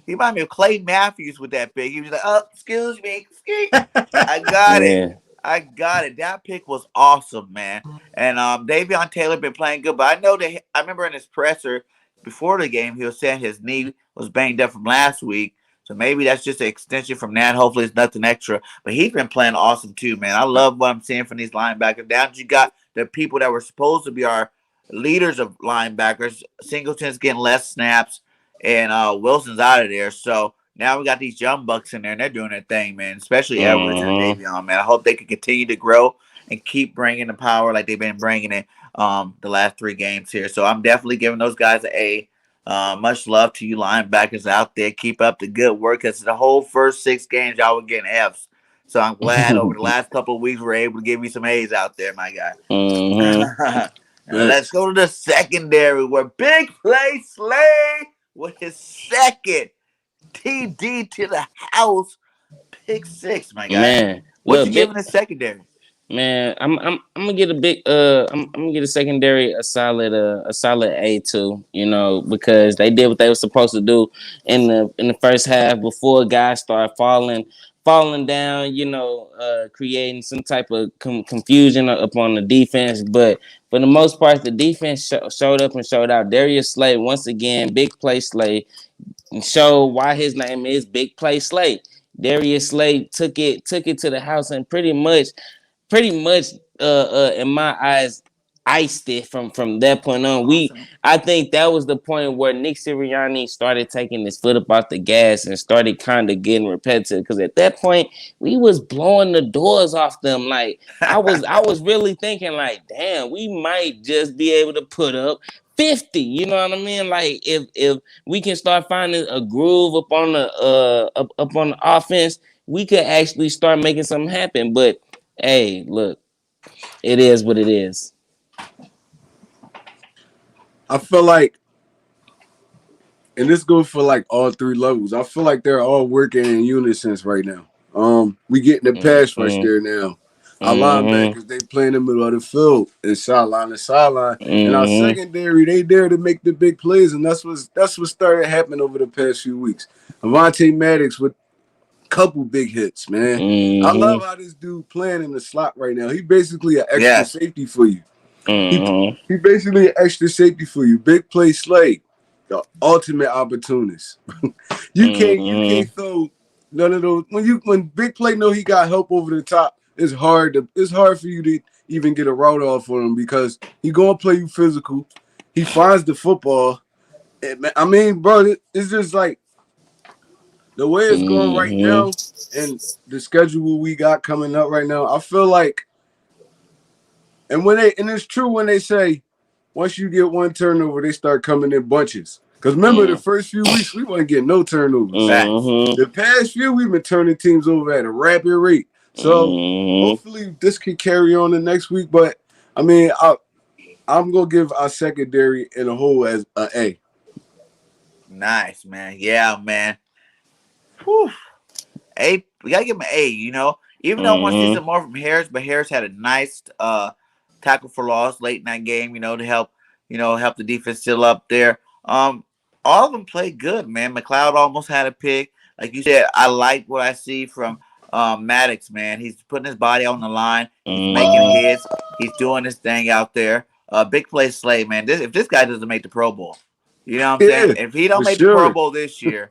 He might be Clay Matthews with that pick. He was like, "Oh, excuse me, I got it. I got it." That pick was awesome, man. And Davion Taylor been playing good, but I know that I remember in his presser before the game, he was saying his knee was banged up from last week. So maybe that's just an extension from that. Hopefully it's nothing extra. But he's been playing awesome too, man. I love what I'm seeing from these linebackers. Now you got the people that were supposed to be our leaders of linebackers. Singleton's getting less snaps, and Wilson's out of there. So now we got these young bucks in there, and they're doing their thing, man. Especially Edwards and Davion, man. I hope they can continue to grow and keep bringing the power like they've been bringing it the last 3 games here. So I'm definitely giving those guys an A. Much love to you linebackers out there. Keep up the good work, because the whole first 6 games y'all were getting Fs. So I'm glad over the last couple of weeks we're able to give you some A's out there, my guy. Let's go to the secondary where Big Play Slay with his second TD to the house, pick 6, my guy. Man, what you giving the secondary? Man, I'm gonna get a big I'm gonna get a secondary a solid A too, because they did what they were supposed to do in the first half before guys start falling down, creating some type of confusion upon the defense. But for the most part, the defense showed up and showed out. Darius Slay once again, Big Play Slay, and show why his name is Big Play Slay. Darius Slay took it to the house and pretty much in my eyes, iced it from that point on. I think that was the point where Nick Sirianni started taking his foot up off the gas and started kind of getting repetitive. Because at that point, we was blowing the doors off them. Like I was really thinking, like, damn, we might just be able to put up 50. You know what I mean? Like if we can start finding a groove up on the offense, we could actually start making something happen. But hey, look, it is what it is. I feel like, and this goes for like all three levels. I feel like they're all working in unison right now. We getting the pass rush there now. Our linebackers, they play in the middle of the field and sideline to sideline. And our secondary, they there to make the big plays, and that's what started happening over the past few weeks. Avonte Maddox with a couple big hits, man. I love how this dude playing in the slot right now. He basically an extra safety for you. He basically an extra safety for you. Big play Slade, the ultimate opportunist. you can't throw none of those when big play know he got help over the top. It's hard for you to even get a route off on him because he gonna play you physical. He finds the football. I mean, bro, it's just like the way it's going right now and the schedule we got coming up right now. I feel like, and it's true when they say once you get one turnover, they start coming in bunches. Because remember, the first few weeks, we wasn't getting no turnovers. The past few, we've been turning teams over at a rapid rate. So hopefully this can carry on the next week. But, I mean, I'm going to give our secondary in a whole as an A. Nice, man. Yeah, man. Whew. A, we got to give him an A, you know. Even though I want to see some more from Harris, but Harris had a nice tackle for loss late in that game, you know, to help the defense still up there. All of them played good, man. McLeod almost had a pick. Like you said, I like what I see from Maddox, man. He's putting his body on the line. He's making hits. He's doing his thing out there. Big play Slade, man. If this guy doesn't make the Pro Bowl, you know what I'm saying? If he don't make the Pro Bowl this year,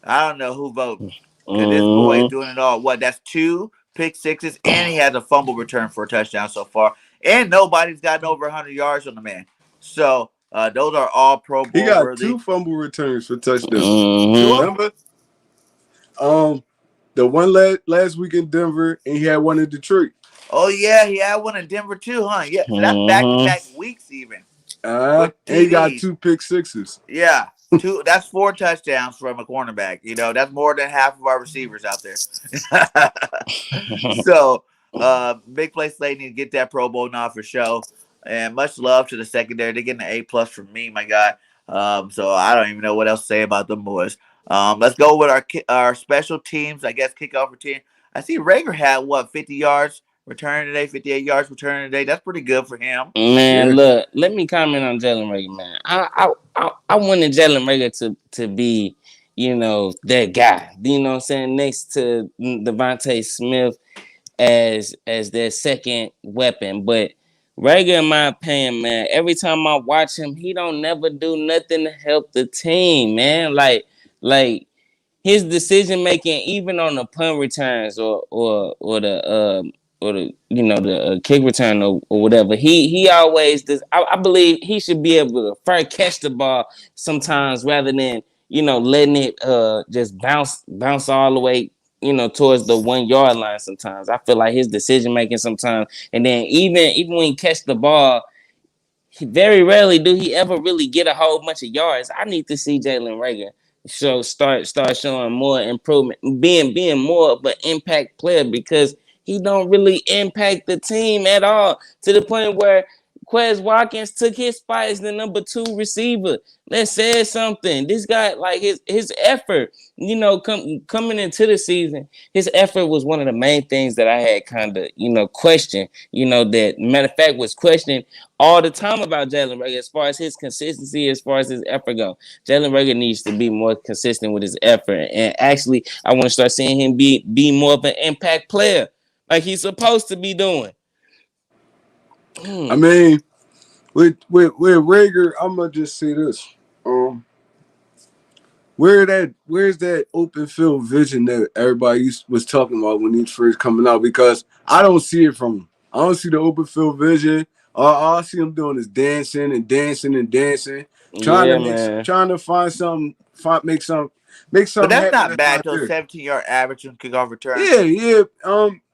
I don't know who voted. Because this boy is doing it all. That's 2 pick sixes, and he has a fumble return for a touchdown so far. And nobody's gotten over 100 yards on the man. So those are all Pro Bowl He got worthy. 2 fumble returns for touchdowns. Remember? The one last week in Denver, and he had one in Detroit. Oh, yeah, he had one in Denver too, huh? Yeah, so that's back-to-back weeks even. And he got 2 pick sixes. Yeah, 2. That's 4 touchdowns from a cornerback. You know, that's more than half of our receivers out there. So, big play Slade need to get that Pro Bowl nod for show. And much love to the secondary. They're getting an A+ from me, my guy. So I don't even know what else to say about them boys. Let's go with our special teams, I guess, kickoff routine. I see Rager had, 50 yards returning today, 58 yards returning today. That's pretty good for him. Man, look, let me comment on Jalen Rager, man. I wanted Jalen Rager to be, you know, that guy. You know what I'm saying? Next to Devontae Smith as their second weapon. But Rager, in my opinion, man, every time I watch him, he don't never do nothing to help the team, man. Like his decision making, even on the punt returns or the kick return or whatever, he always does. I believe he should be able to first catch the ball sometimes rather than, you know, letting it just bounce all the way, you know, towards the 1 yard line. Sometimes I feel like his decision making sometimes, and then even when he catch the ball, very rarely do he ever really get a whole bunch of yards. I need to see Jalen Rager start showing more improvement, being more of an impact player, because he don't really impact the team at all, to the point where Quez Watkins took his spot as the number 2 receiver. That says something. This guy, like his effort, you know, coming into the season, his effort was one of the main things that I had kind of, you know, questioned. You know, that matter of fact was questioning all the time about Jalen Rager as far as his consistency, as far as his effort go. Jalen Rager needs to be more consistent with his effort, and actually, I want to start seeing him be more of an impact player, like he's supposed to be doing. I mean, with Rager, I'm gonna just say this. Where's that open field vision that everybody was talking about when he was first coming out? Because I don't see it from him. I don't see the open field vision. All I see him doing is dancing and dancing and dancing, Yeah, man. trying to find something, make But something that's happen. not That's bad not though. there. 17-yard average on kickoff return. Yeah. You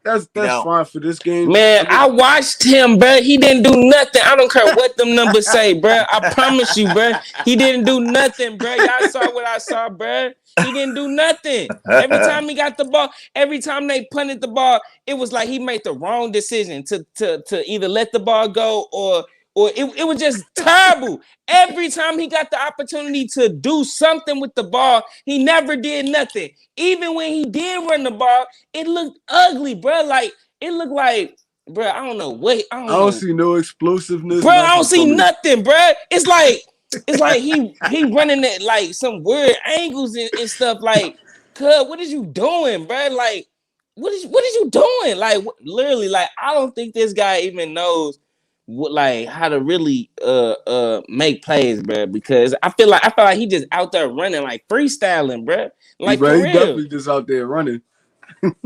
That's know, fine for this game. Man, I mean, I watched him, bro. He didn't do nothing. I don't care what them numbers say, bro. I promise you, bro. He didn't do nothing, bro. Y'all saw what I saw, bro. He didn't do nothing. Every time he got the ball, every time they punted the ball, it was like he made the wrong decision to either let the ball go or it was just terrible. Every time he got the opportunity to do something with the ball, he never did nothing. Even when he did run the ball, it looked ugly, bro. Like it looked like, bro. I don't know. Wait, I I don't don't know, see no explosiveness, bro. I don't nothing see from him. nothing, bro. It's like he running at like some weird angles and stuff. Like, cuz, what is you doing, bro? Like, what is you doing? Like, literally, like I don't think this guy even knows what like how to really make plays, bro. Because I feel like he just out there running like freestyling, bro. Like for He real. definitely just out there running.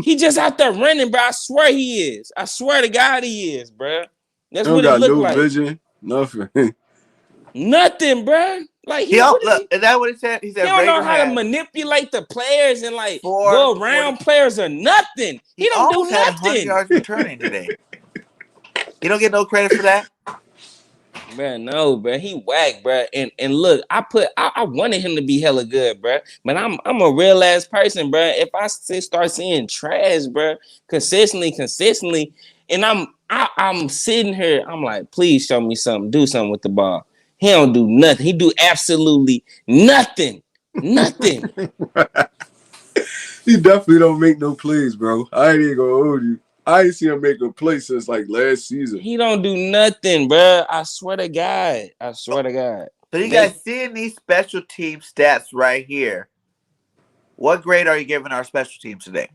He just out there running, bro. I swear he is. I swear to God he is, bro. That's He don't what it got looked no like. vision, nothing. Nothing, bro. Like look, is that what he said? He he said don't know Rager how to had manipulate the players and like four go for around players or nothing. He he don't do almost had 100 nothing. yards returning today. You don't get no credit for that. Bro, no, bro. He whack, bro. And look, I wanted him to be hella good, bro. But I'm a real ass person, bro. If I start seeing trash, bro, consistently, and I'm sitting here, I'm like, please show me something, do something with the ball. He don't do nothing. He do absolutely nothing. Nothing. He definitely don't make no plays, bro. I ain't even gonna hold you. I ain't seen him make a play since like last season. He don't do nothing, bro. I swear to God. I swear to God. So you guys seeing these special team stats right here? What grade are you giving our special teams today?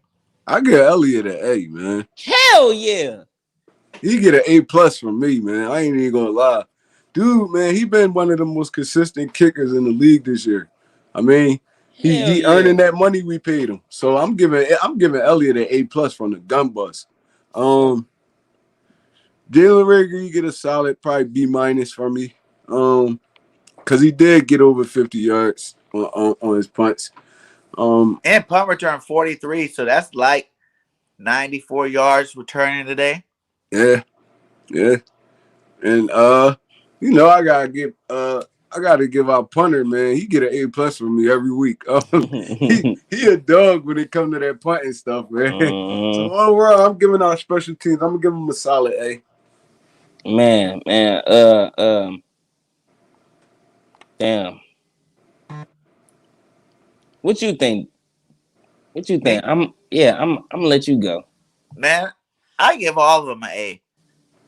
I give Elliott an A, man. Hell yeah. He get an A+ from me, man. I ain't even gonna lie. Dude, man, he been one of the most consistent kickers in the league this year. I mean, Hell he yeah. earning that money we paid him. So I'm giving Elliott an A+ from the gun bus. Jalen Rager, you get a solid probably B- from me. Because he did get over 50 yards on his punts. And punt return 43, so that's like 94 yards returning today. Yeah. And I gotta give our punter, man. He get an A+ from me every week. He a dog when it comes to that punting stuff, man. So overall, I'm giving our special teams. I'm gonna give him a solid A. Man, damn. What you think? Me, I'm gonna let you go. man, I give all of them an A.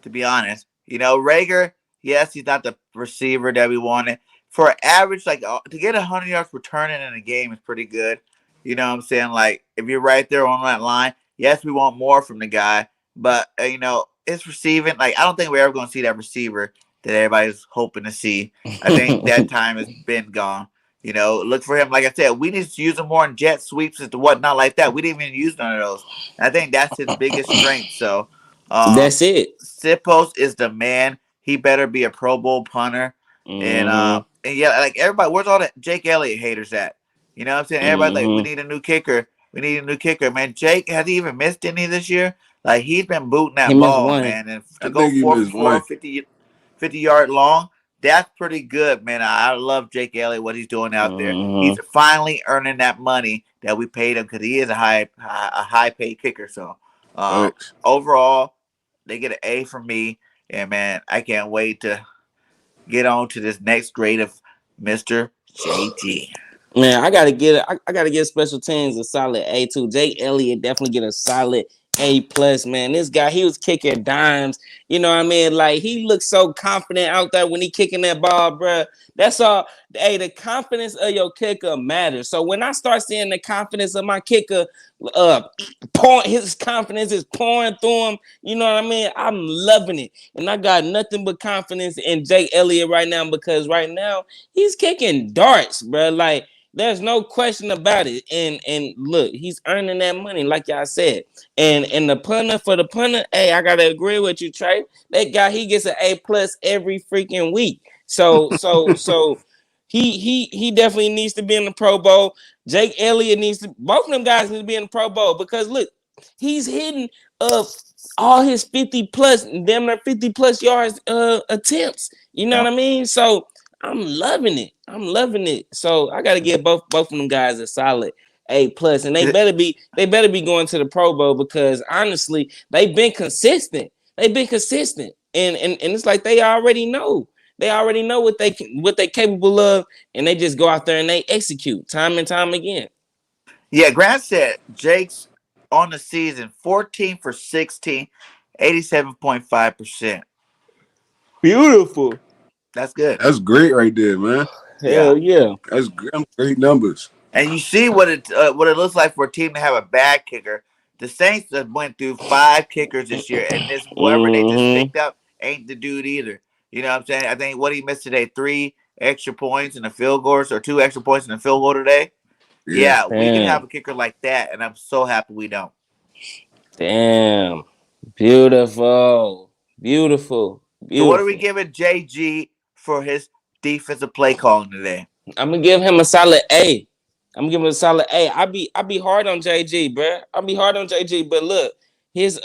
To be honest, Rager. Yes, he's not the receiver that we wanted. For average, like to get 100 yards returning in a game is pretty good. You know what I'm saying? Like if you're right there on that line, yes, we want more from the guy, but it's receiving. Like I don't think we're ever going to see that receiver that everybody's hoping to see. I think that time has been gone. Look for him. Like I said, we need to use him more in jet sweeps and whatnot like that. We didn't even use none of those. I think that's his biggest strength. So That's it. Sipos is the man. He better be a Pro Bowl punter. And yeah, like everybody, where's all the Jake Elliott haters at? You know what I'm saying? Everybody's like, we need a new kicker. We need a new kicker. Man, Jake, has he even missed any this year? Like, he's been booting that He missed ball, one. man. And I to go think he 4 missed for 4, one. 50-yard long, that's pretty good, man. I love Jake Elliott, what he's doing out there. He's finally earning that money that we paid him because he is a high paid kicker. So, overall, they get an A from me. And, man, I can't wait to get on to this next grade of Mr. JT. Man, I gotta get special teams a solid A too. Jake Elliott definitely get a solid A+, man. This guy, he was kicking dimes. You know what I mean? Like, he looks so confident out there when he kicking that ball, bro. That's all. Hey, the confidence of your kicker matters. So when I start seeing the confidence of my kicker, his confidence is pouring through him. You know what I mean? I'm loving it. And I got nothing but confidence in Jake Elliott right now because right now he's kicking darts, bro. Like, There's no question about it. And look, he's earning that money, like y'all said. And the punter for the punter, hey, I gotta agree with you, Trey. That guy, he gets an A+ every freaking week. So he definitely needs to be in the Pro Bowl. Jake Elliott needs to. Both of them guys need to be in the Pro Bowl because look, he's hitting all his 50+, damn near 50+ yards attempts. You know what I mean? So I'm loving it. I'm loving it. So I got to give both of them guys a solid A+, and they better be going to the Pro Bowl because honestly, they've been consistent. They've been consistent, and it's like they already know. They already know what they capable of, and they just go out there and they execute time and time again. Yeah, Grant said Jake's on the season 14 for 16, 87.5%. Beautiful. That's good. That's great right there, man. Hell yeah. That's great numbers. And you see what it looks like for a team to have a bad kicker. The Saints went through 5 kickers this year, and this whoever they just picked up ain't the dude either. You know what I'm saying? I think what he missed today, 3 extra points in the field goals or 2 extra points in the field goal today. Yeah, we can have a kicker like that, and I'm so happy we don't. Damn. Beautiful. So what are we giving JG for his defensive play calling today? I'm gonna give him a solid A. I'm gonna give him a solid A. I be hard on JG, bro. I be hard on JG, but look, his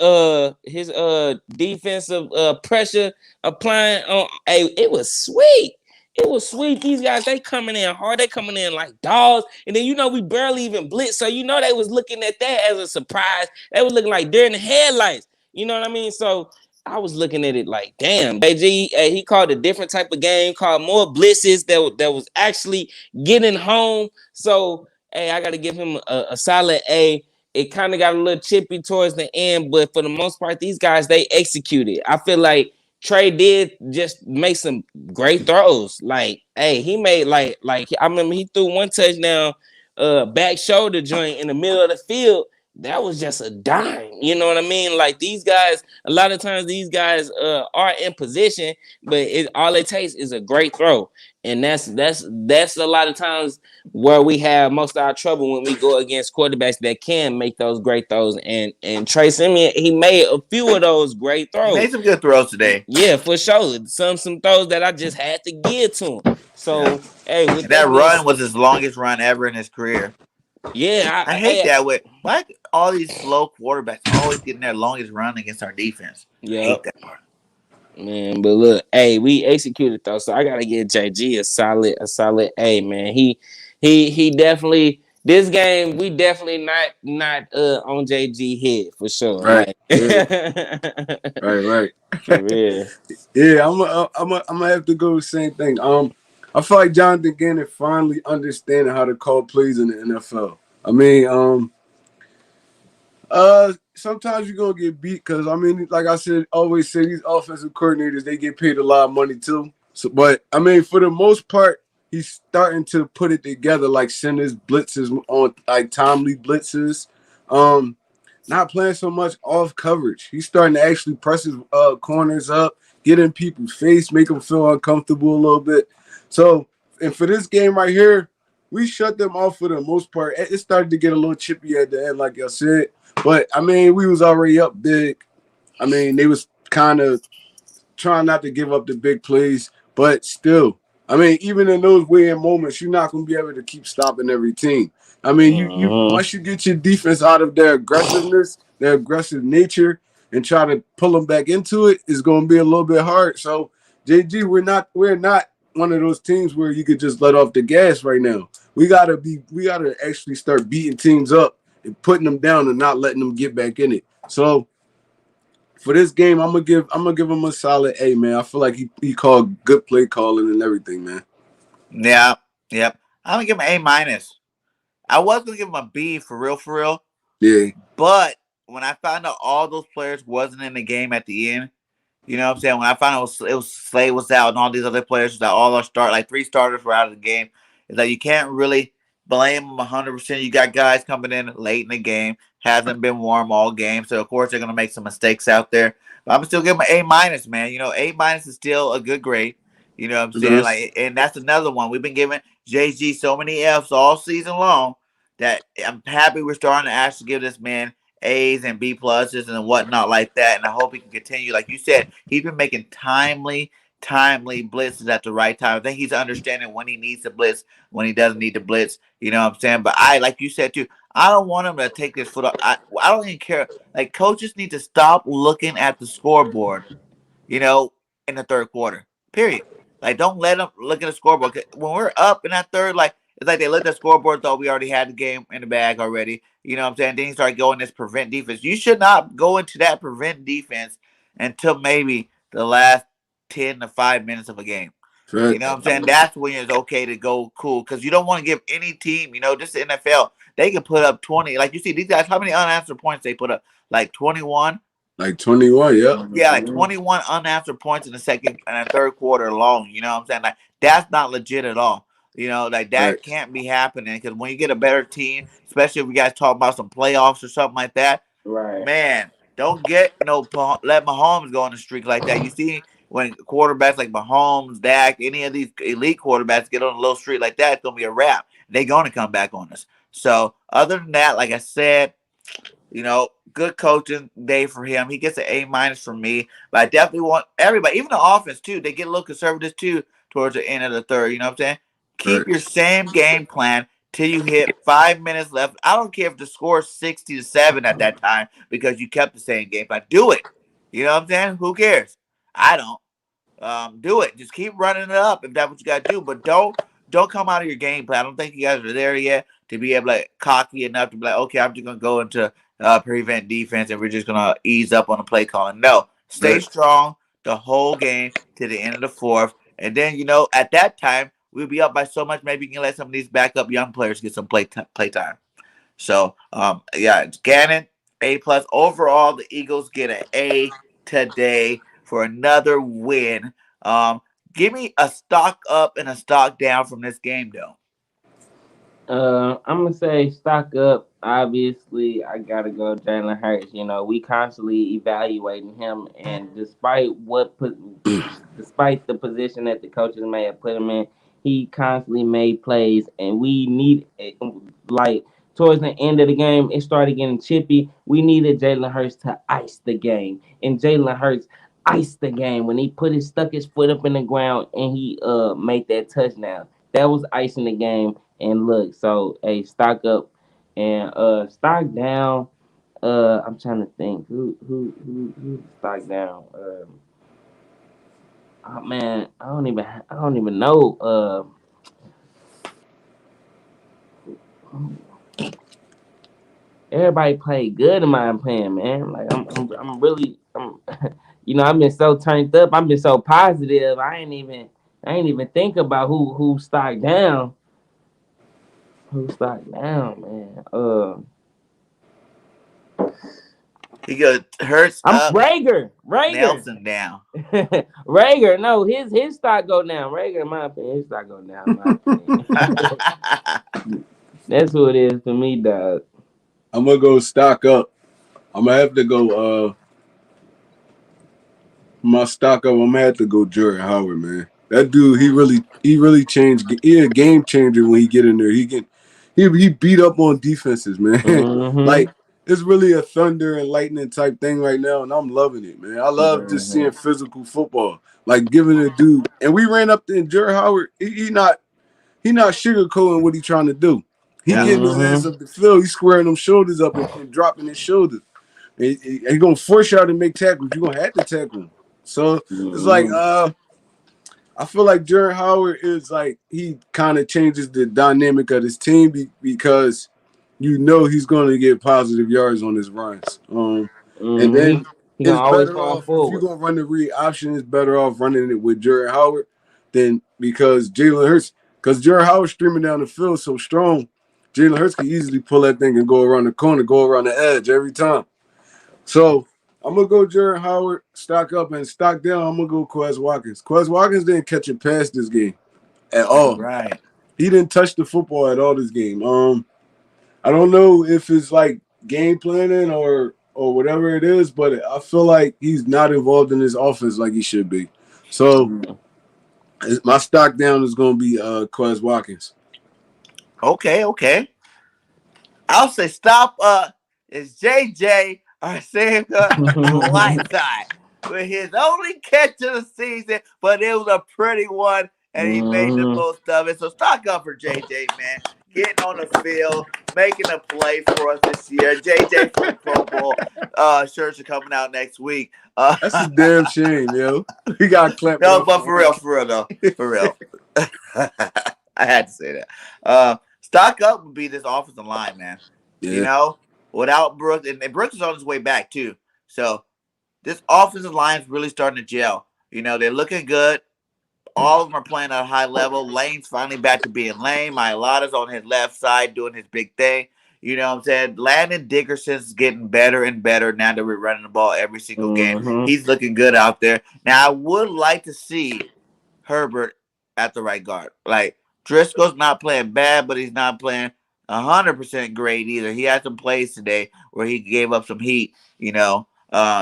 defensive pressure applying on it was sweet. It was sweet. These guys, they coming in hard. They coming in like dogs. And then, we barely even blitz. So, they was looking at that as a surprise. They was looking like during the headlights. You know what I mean? So, I was looking at it like, damn, JG, he called a different type of game, called more blitzes that was actually getting home. So, hey, I got to give him a solid A. It kind of got a little chippy towards the end, but for the most part, these guys, they executed. I feel like Trey did just make some great throws. Like, hey, he made like I remember he threw one touchdown, back shoulder joint in the middle of the field. That was just a dime. You know what I mean? Like these guys, a lot of times these guys are in position, but all it takes is a great throw. And that's a lot of times where we have most of our trouble when we go against quarterbacks that can make those great throws. And Trey Simeon, he made a few of those great throws. He made some good throws today. Yeah, for sure. Some throws that I just had to give to him. So hey, with that run was his longest run ever in his career. Yeah, I hate that way. Why all these slow quarterbacks always getting their longest run against our defense? Yeah, I hate that part. Man, but look, hey, we executed though, so I gotta give JG a solid A, man. He definitely this game we definitely not on JG head for sure. Right. Yeah. right. For real. Yeah, I'm gonna have to go the same thing. I feel like Jonathan Gannon finally understanding how to call plays in the NFL. I mean, sometimes you're gonna get beat because like I said, always say these offensive coordinators, they get paid a lot of money too. So, but I mean, for the most part, he's starting to put it together, like send his blitzes on like timely blitzes. Not playing so much off coverage. He's starting to actually press his corners up, get in people's face, make them feel uncomfortable a little bit. So, and for this game right here, we shut them off for the most part. It started to get a little chippy at the end, like I said. But, I mean, we was already up big. I mean, they was kind of trying not to give up the big plays. But still, I mean, even in those weird moments, you're not going to be able to keep stopping every team. I mean, you once you get your defense out of their aggressiveness, their aggressive nature, and try to pull them back into it, it's going to be a little bit hard. So, JG, we're not one of those teams where you could just let off the gas right now. We gotta actually start beating teams up and putting them down and not letting them get back in it. So for this game, I'm gonna give him a solid A, man. I feel like he called good play calling and everything, man. Yeah, yep. I'm gonna give him A-. I was gonna give him a B for real. Yeah. But when I found out all those players wasn't in the game at the end, you know what I'm saying? When I found out it was Slade was out and all these other players that all our like 3 starters were out of the game, it's like you can't really blame them 100%. You got guys coming in late in the game, hasn't been warm all game, so of course they're gonna make some mistakes out there. But I'm still giving them an A-, man. You know, A- is still a good grade. You know what I'm It saying? does. Like, and that's another one. We've been giving JG so many F's all season long that I'm happy we're starting to actually give this man A's and B pluses and whatnot like that. And I hope he can continue. Like you said, he's been making timely blitzes at the right time. I think he's understanding when he needs to blitz, when he doesn't need to blitz. You know what I'm saying? But like you said too, I don't want him to take his foot off. I don't even care. Like, coaches need to stop looking at the scoreboard, you know, in the third quarter. Period. Like, don't let them look at the scoreboard. 'Cause when we're up in that third, like, it's like they looked at the scoreboard, thought we already had the game in the bag already. You know what I'm saying? Then you start going this prevent defense. You should not go into that prevent defense until maybe the last 10 to 5 minutes of a game. You know Facts. what I'm saying? That's when it's okay to go cool because you don't want to give any team, this is NFL. They can put up 20. Like, you see these guys, how many unanswered points they put up? Like 21? Like 21, yep. Yeah, like 21 unanswered points in the second and the third quarter alone. You know what I'm saying? Like, that's not legit at all. Like, that Facts. can't be happening because when you get a better team, especially if you guys talk about some playoffs or something like that, Right. man, don't let Mahomes go on a streak like that. You see, when quarterbacks like Mahomes, Dak, any of these elite quarterbacks get on a little streak like that, it's gonna be a wrap. They're gonna come back on us. So other than that, like I said, good coaching day for him. He gets an A- from me. But I definitely want everybody, even the offense too, they get a little conservative too towards the end of the third. You know what I'm saying? Keep your Facts. same game plan till you hit 5 minutes left. I don't care if the score is 60-7 at that time because you kept the same game plan. Do it. You know what I'm saying? Who cares? I don't. Do it. Just keep running it up if that's what you got to do. But don't come out of your game plan. I don't think you guys are there yet to be able to cocky enough to be like, okay, I'm just gonna go into prevent defense and we're just gonna ease up on the play calling. No, stay Facts. strong the whole game to the end of the fourth, and then at that time we'll be up by so much. Maybe you can let some of these backup young players get some play time. So yeah, it's Gannon A+ overall. The Eagles get an A today for another win. Give me a stock up and a stock down from this game, though. I'm gonna say stock up. Obviously, I gotta go Jalen Hurts. We constantly evaluating him, and despite the position that the coaches may have put him in, he constantly made plays, and we need like towards the end of the game, it started getting chippy. We needed Jalen Hurts to ice the game, and Jalen Hurts iced the game when he stuck his foot up in the ground and he made that touchdown. That was icing the game. And look, so stock up and stock down. I'm trying to think who stock down. Oh man, I don't even know. Everybody played good in my opinion, man. Like I'm really I've been so turned up. I've been so positive. I ain't even think about who stock down. Who stock down, man? He goes Hurts I'm up, Rager. Nelson down. Rager. No, his stock go down. Rager, in my opinion, his stock go down. In my opinion. That's who it is for me, dog. I'm gonna go stock up. I'm gonna have to go my stock up, I'm gonna have to go Jordan Howard, man. That dude, he really changed. He a game changer when he get in there. He beat up on defenses, man. Mm-hmm. Like, it's really a thunder and lightning type thing right now, and I'm loving it, man. I love just seeing Mm-hmm. physical football, like giving a dude. And we ran up there, and Jordan Howard, he not sugarcoating what he trying to do. He Yeah. getting his ass Mm-hmm. up the field. He squaring them shoulders up and dropping his shoulders. He gonna force y'all to make tackles. You gonna have to tackle him. So it's like Mm-hmm. I feel like Jordan Howard is like he kind of changes the dynamic of this team because he's going to get positive yards on his runs. And Mm-hmm. then He gonna it's always better fall off if you're forward. going to run the read option. It's better off running it with Jordan Howard than because Jalen Hurts because Jordan Howard streaming down the field so strong. Jalen Hurts can easily pull that thing and go around the corner, go around the edge every time. So I'm gonna go Jordan Howard, stock up, and stock down. I'm gonna go Quez Watkins. Quez Watkins didn't catch a pass this game at all. Right. He didn't touch the football at all this game. I don't know if it's like game planning or whatever it is, but I feel like he's not involved in this offense like he should be. So My stock down is going to be Quez Watkins. Okay. I'll say stop. Is JJ Whiteside with his only catch of the season, but it was a pretty one, and he made the most of it. So stock up for JJ, man. Getting on the field, making a play for us this year. JJ for the Pro Bowl shirts are coming out next week. That's a damn shame, yo. We got clapped. No, but for real though, for real. I had to say that. Stock up would be this offensive line, man. Yeah. You know, without Brooks, and Brooks is on his way back too. So this offensive line is really starting to gel. You know, they're looking good. All of them are playing at a high level. Lane's finally back to being Lane. Mailata's on his left side doing his big thing. You know what I'm saying? Landon Dickerson's getting better and better now that we're running the ball every single game. He's looking good out there. Now, I would like to see Herbert at the right guard. Like, Driscoll's not playing bad, but he's not playing 100% great either. He had some plays today where he gave up some heat, you know,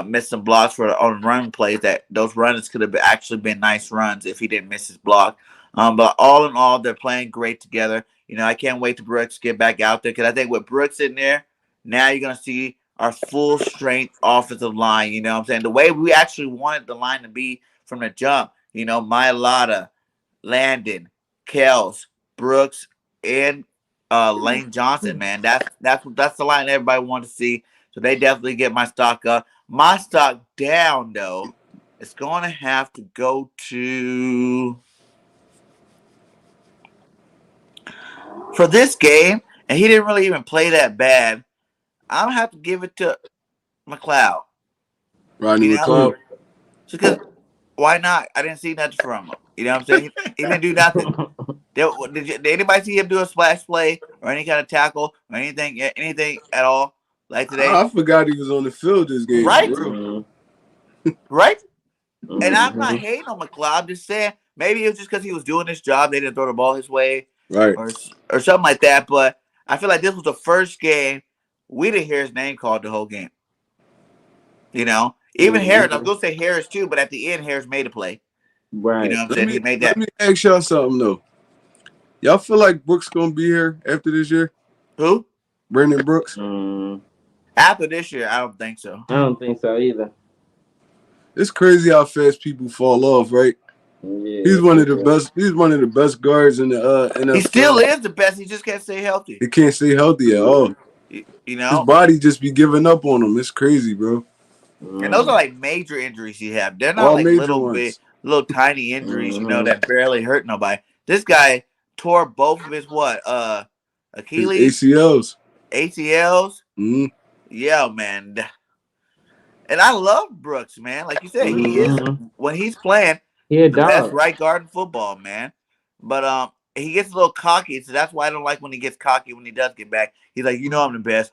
missed some blocks on run plays that those runs could have actually been nice runs if he didn't miss his block. But all in all, they're playing great together. You know, I can't wait to Brooks get back out there because I think with Brooks in there, now you're going to see our full strength offensive line. You know what I'm saying? The way we actually wanted the line to be from the jump. You know, Mailata, Landon, Kels, Brooks, and Lane Johnson, man. That's the line everybody wanted to see. So they definitely get my stock up. My stock down, though, it's going to have to go to for this game, and he didn't really even play that bad. I'm gonna have to give it to McLeod. Rodney McLeod. Because why not? I didn't see nothing from him. You know what I'm saying? He didn't do nothing. Did anybody see him do a splash play or any kind of tackle or anything at all like today? I forgot he was on the field this game. Right? Right? And I'm not hating on McLeod. I'm just saying maybe it was just because he was doing his job. They didn't throw the ball his way. Right. Or something like that. But I feel like this was the first game we didn't hear his name called the whole game. You know? Even Harris. I was going to say Harris too, but at the end, Harris made a play. Right. You know what I'm saying? He made that. Let me ask y'all something, though. Y'all feel like Brooks going to be here after this year? Who? Brandon Brooks? After this year, I don't think so. I don't think so either. It's crazy how fast people fall off, right? Yeah, he's one of the best. He's one of the best guards in the NFL. He still is the best. He just can't stay healthy. He can't stay healthy at all. You know, his body just be giving up on him. It's crazy, bro. And those are like major injuries he have. They're not all like little tiny injuries, you know, that barely hurt nobody. This guy tore both of his Achilles, his ACLs. Yeah, man. And I love Brooks, man. Like you said, he is when he's playing the best right guard in football, man. But he gets a little cocky, so that's why I don't like when he gets cocky when he does get back. He's like, you know, I'm the best.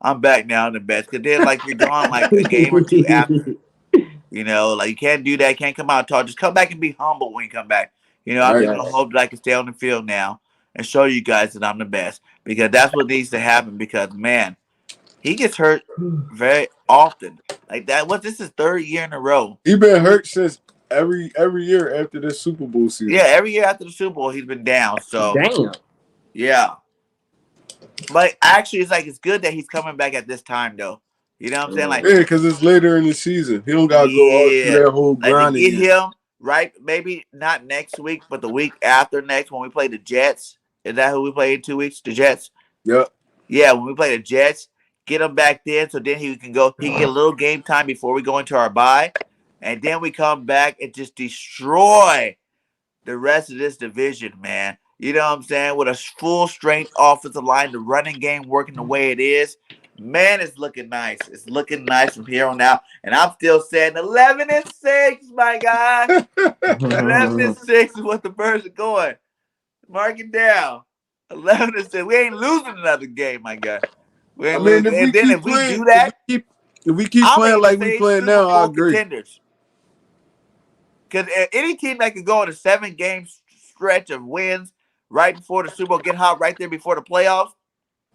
I'm back now. I'm the best. Because then, like, you're gone like a game or two after. You know, like you can't do that. Can't come out and talk. Just come back and be humble when you come back. You know, I'm just gonna hope that I can stay on the field now and show you guys that I'm the best, because that's what needs to happen. Because man, he gets hurt very often. Like that. This is third year in a row. He been hurt since every year after the Super Bowl season. Yeah, every year after the Super Bowl, he's been down. So yeah. But actually, it's good that he's coming back at this time, though. You know what I'm saying? Like, yeah, because it's later in the season. He don't gotta go out through that whole grind. Like to get him right, maybe not next week, but the week after next when we play the Jets. Is that who we play in 2 weeks? The Jets. Yep. Yeah, when we play the Jets, get him back then, so then he can get a little game time before we go into our bye, and then we come back and just destroy the rest of this division, man. You know what I'm saying? With a full strength offensive line, the running game working the way it is. Man, it's looking nice. It's looking nice from here on out. And I'm still saying 11-6, my guy. 11-6 is what the Birds are going. Mark it down. 11-6. We ain't losing another game, my guy. We ain't losing. And then if we do that, if we keep playing like we playing now, I agree. Because any team that could go on a 7-game stretch of wins right before the Super Bowl, get hot right there before the playoffs,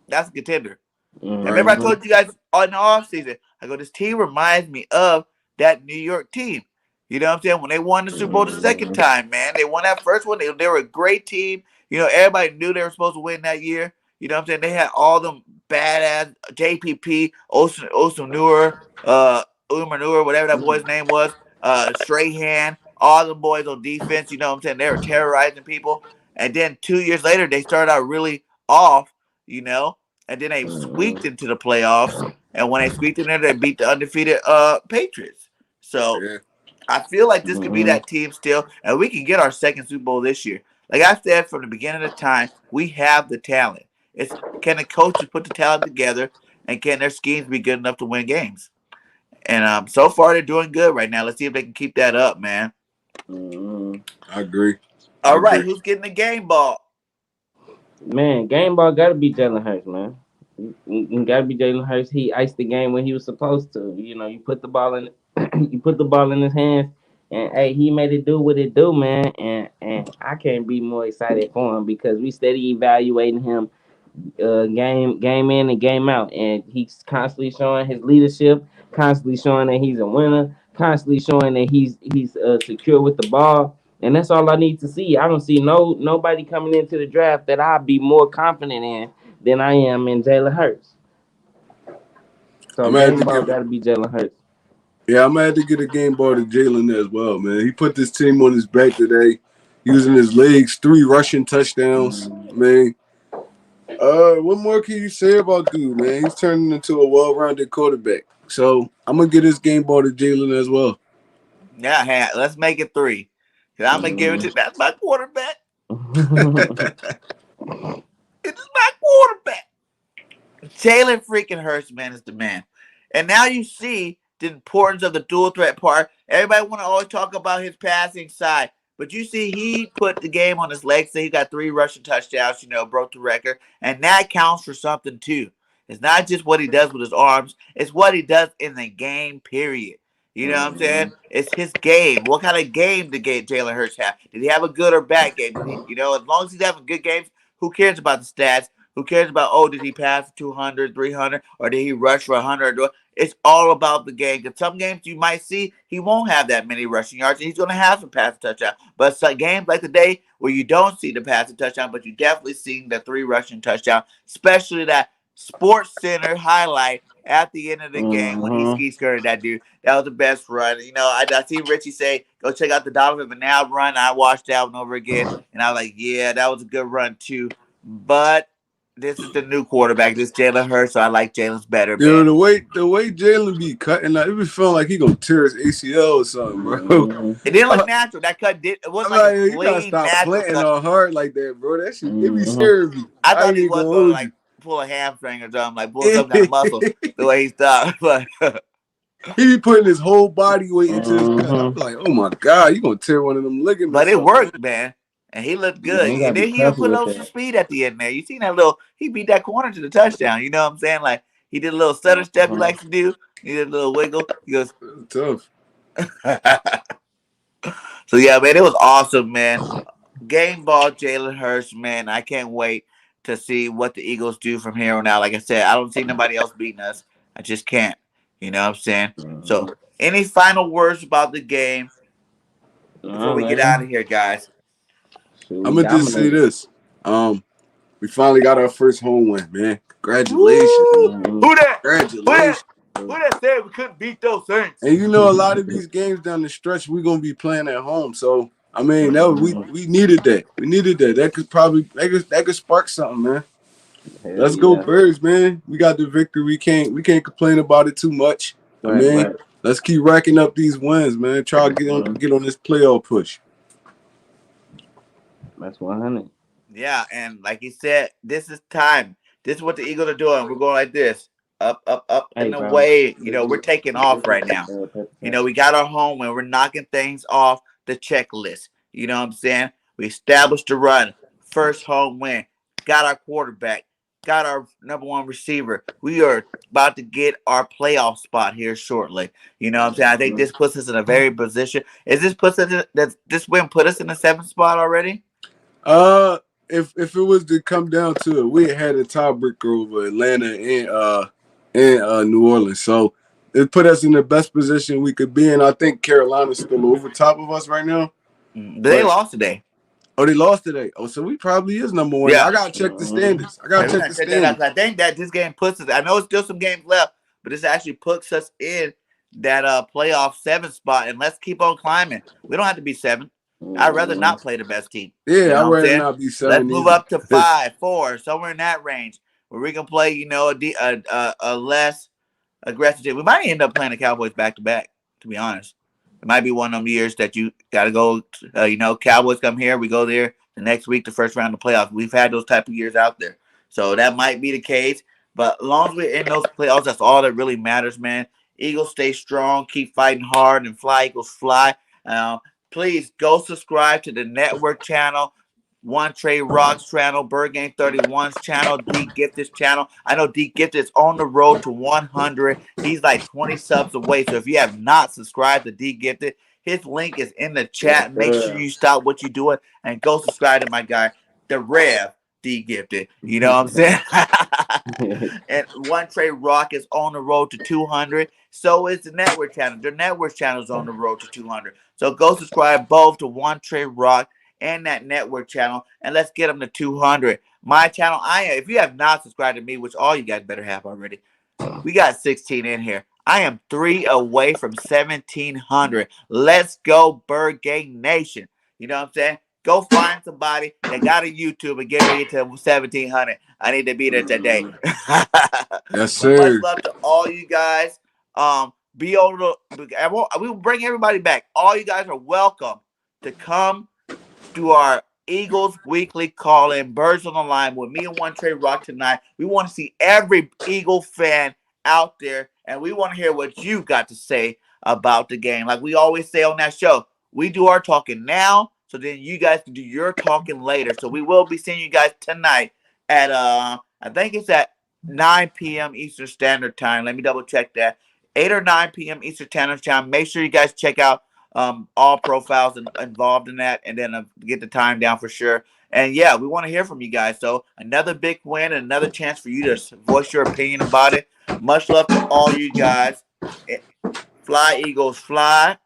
that's a contender. And remember I told you guys on the offseason, I go, this team reminds me of that New York team. You know what I'm saying? When they won the Super Bowl the second time, man, they won that first one. They were a great team. You know, everybody knew they were supposed to win that year. You know what I'm saying? They had all them badass JPP, Osunur, Umanur, whatever that boy's name was, Strahan, all the boys on defense. You know what I'm saying? They were terrorizing people. And then 2 years later, they started out really off, you know, and then they squeaked into the playoffs. And when they squeaked in there, they beat the undefeated Patriots. So Yeah. I feel like this could be that team still, and we can get our second Super Bowl this year. Like I said from the beginning of the time, we have the talent. It's can the coaches put the talent together, and can their schemes be good enough to win games? And so far they're doing good right now. Let's see if they can keep that up, man. I agree. All right, who's getting the game ball? Man, game ball gotta be Jalen Hurst, man. You gotta be Jalen Hurst. He iced the game when he was supposed to. You know, you put the ball in, you put the ball in his hands, and hey, he made it do what it do, man. And I can't be more excited for him because we steady evaluating him, game in and game out, and he's constantly showing his leadership, constantly showing that he's a winner, constantly showing that he's secure with the ball. And that's all I need to see. I don't see nobody coming into the draft that I'd be more confident in than I am in Jalen Hurts. So game ball got to be Jalen Hurts. Yeah, I'm gonna have to get a game ball to Jalen as well, man. He put this team on his back today, using his legs, 3 rushing touchdowns. Man, what more can you say about dude, man? He's turning into a well-rounded quarterback. So I'm gonna get his game ball to Jalen as well. Yeah, let's make it 3. Cause I'm gonna give it to that's my quarterback. It's my quarterback. Jalen freaking Hurst, man, is the man. And now you see the importance of the dual threat part. Everybody want to always talk about his passing side. But you see, he put the game on his legs. So he got 3 rushing touchdowns, broke the record. And that counts for something, too. It's not just what he does with his arms. It's what he does in the game, period. You know what I'm saying? It's his game. What kind of game did Jalen Hurts have? Did he have a good or bad game? Did he, as long as he's having good games, who cares about the stats? Who cares about, did he pass for 200, 300, or did he rush for 100? It's all about the game. Because some games you might see, he won't have that many rushing yards, and he's going to have some passing touchdowns. But some games like today where you don't see the passing touchdown, but you definitely see the 3 rushing touchdown, especially that Sports Center highlight at the end of the game when he ski skirted that dude. That was the best run. I see Richie say, go check out the Donovan McNabb run. I watched that one over again, and I was like, yeah, that was a good run too. But this is the new quarterback. This Jalen Hurst, so I like Jalen's better. Man. The way Jalen be cutting, it be feeling like he gonna tear his ACL or something, bro. It didn't look natural. That cut did. It wasn't like a you gotta stop planting all hard like that, bro. That shit, it be scaring me. I thought he was gonna like pull a hamstring or something, like pull some kind of muscle the way he stopped. But he be putting his whole body weight into his cut. I'm like, oh my god, you gonna tear one of them ligaments? But it worked, man. And he looked good. And then he even put on some speed at the end there. You seen that he beat that corner to the touchdown. You know what I'm saying? Like, he did a little stutter step he likes to do. He did a little wiggle. He goes, tough. So, yeah, man, it was awesome, man. Game ball, Jalen Hurst, man. I can't wait to see what the Eagles do from here on out. Like I said, I don't see nobody else beating us. I just can't. You know what I'm saying? So, any final words about the game before we get out of here, guys? I'm gonna just say this. We finally got our first home win, man. Congratulations. Who that? Congratulations. Who that said we couldn't beat those Saints? And a lot of these games down the stretch, we're gonna be playing at home. So I mean, we needed that. We needed that. That could spark something, man. Let's go Birds, man. We got the victory. We can't complain about it too much. Right. Let's keep racking up these wins, man. Try to get on this playoff push. That's 100. Yeah, and like you said, this is time. This is what the Eagles are doing. We're going like this. Up, and away. We're taking off right now. We got our home and we're knocking things off the checklist. You know what I'm saying? We established the run. First home win. Got our quarterback. Got our number 1 receiver. We are about to get our playoff spot here shortly. You know what I'm saying? I think this puts us in a very position. Does this win put us in the 7th spot already? If it was to come down to it, we had a tiebreaker over Atlanta and New Orleans. So it put us in the best position we could be in. I think Carolina's still over top of us right now. But they lost today. Oh, they lost today. Oh, so we probably is number one. Yeah. I gotta check the standings. I gotta check the Check that out. standings. I think that this game puts us. I know it's still some games left, but this actually puts us in that playoff 7 spot. And let's keep on climbing. We don't have to be 7. I'd rather not play the best team. Yeah, you know I'd rather not be 7. Let's move up to 5, 4, somewhere in that range where we can play, a less aggressive team. We might end up playing the Cowboys back to back, to be honest. It might be one of them years that you got to go, Cowboys come here, we go there the next week, the first round of playoffs. We've had those type of years out there. So that might be the case. But as long as we're in those playoffs, that's all that really matters, man. Eagles stay strong, keep fighting hard, and fly, Eagles fly. Please go subscribe to the network channel, One Trey Rock's channel, Bird Gang 31's channel, D Gifted's channel. I know D Gifted is on the road to 100. He's like 20 subs away. So if you have not subscribed to D Gifted, his link is in the chat. Make sure you stop what you're doing and go subscribe to my guy, the Rev D Gifted. You know what I'm saying? And One Trey Rock is on the road to 200. So is the network channel. The network channel is on the road to 200. So go subscribe both to One Trey Rock and that network channel, and let's get them to 200. My channel, if you have not subscribed to me, which all you guys better have already, we got 16 in here. I am 3 away from 1,700. Let's go, Bird Gang Nation. You know what I'm saying? Go find somebody that got a YouTube and get me to 1,700. I need to be there today. Yes, sir. Much love to all you guys. We will bring everybody back. All you guys are welcome to come to our Eagles weekly call-in, Birds on the Line, with me and One Trey Rock tonight. We want to see every Eagle fan out there, and we want to hear what you got to say about the game. Like we always say on that show, we do our talking now, so then you guys can do your talking later. So we will be seeing you guys tonight at, I think it's at 9 p.m. Eastern Standard Time. Let me double check that. 8 or 9 p.m. Eastern Standard Time. Make sure you guys check out all profiles involved in that, and then get the time down for sure. And yeah, we want to hear from you guys. So another big win and another chance for you to voice your opinion about it. Much love to all you guys. Fly Eagles fly.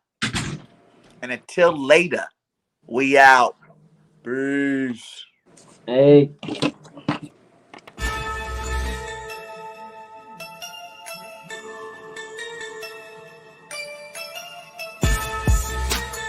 And until later, we out. Peace. Hey.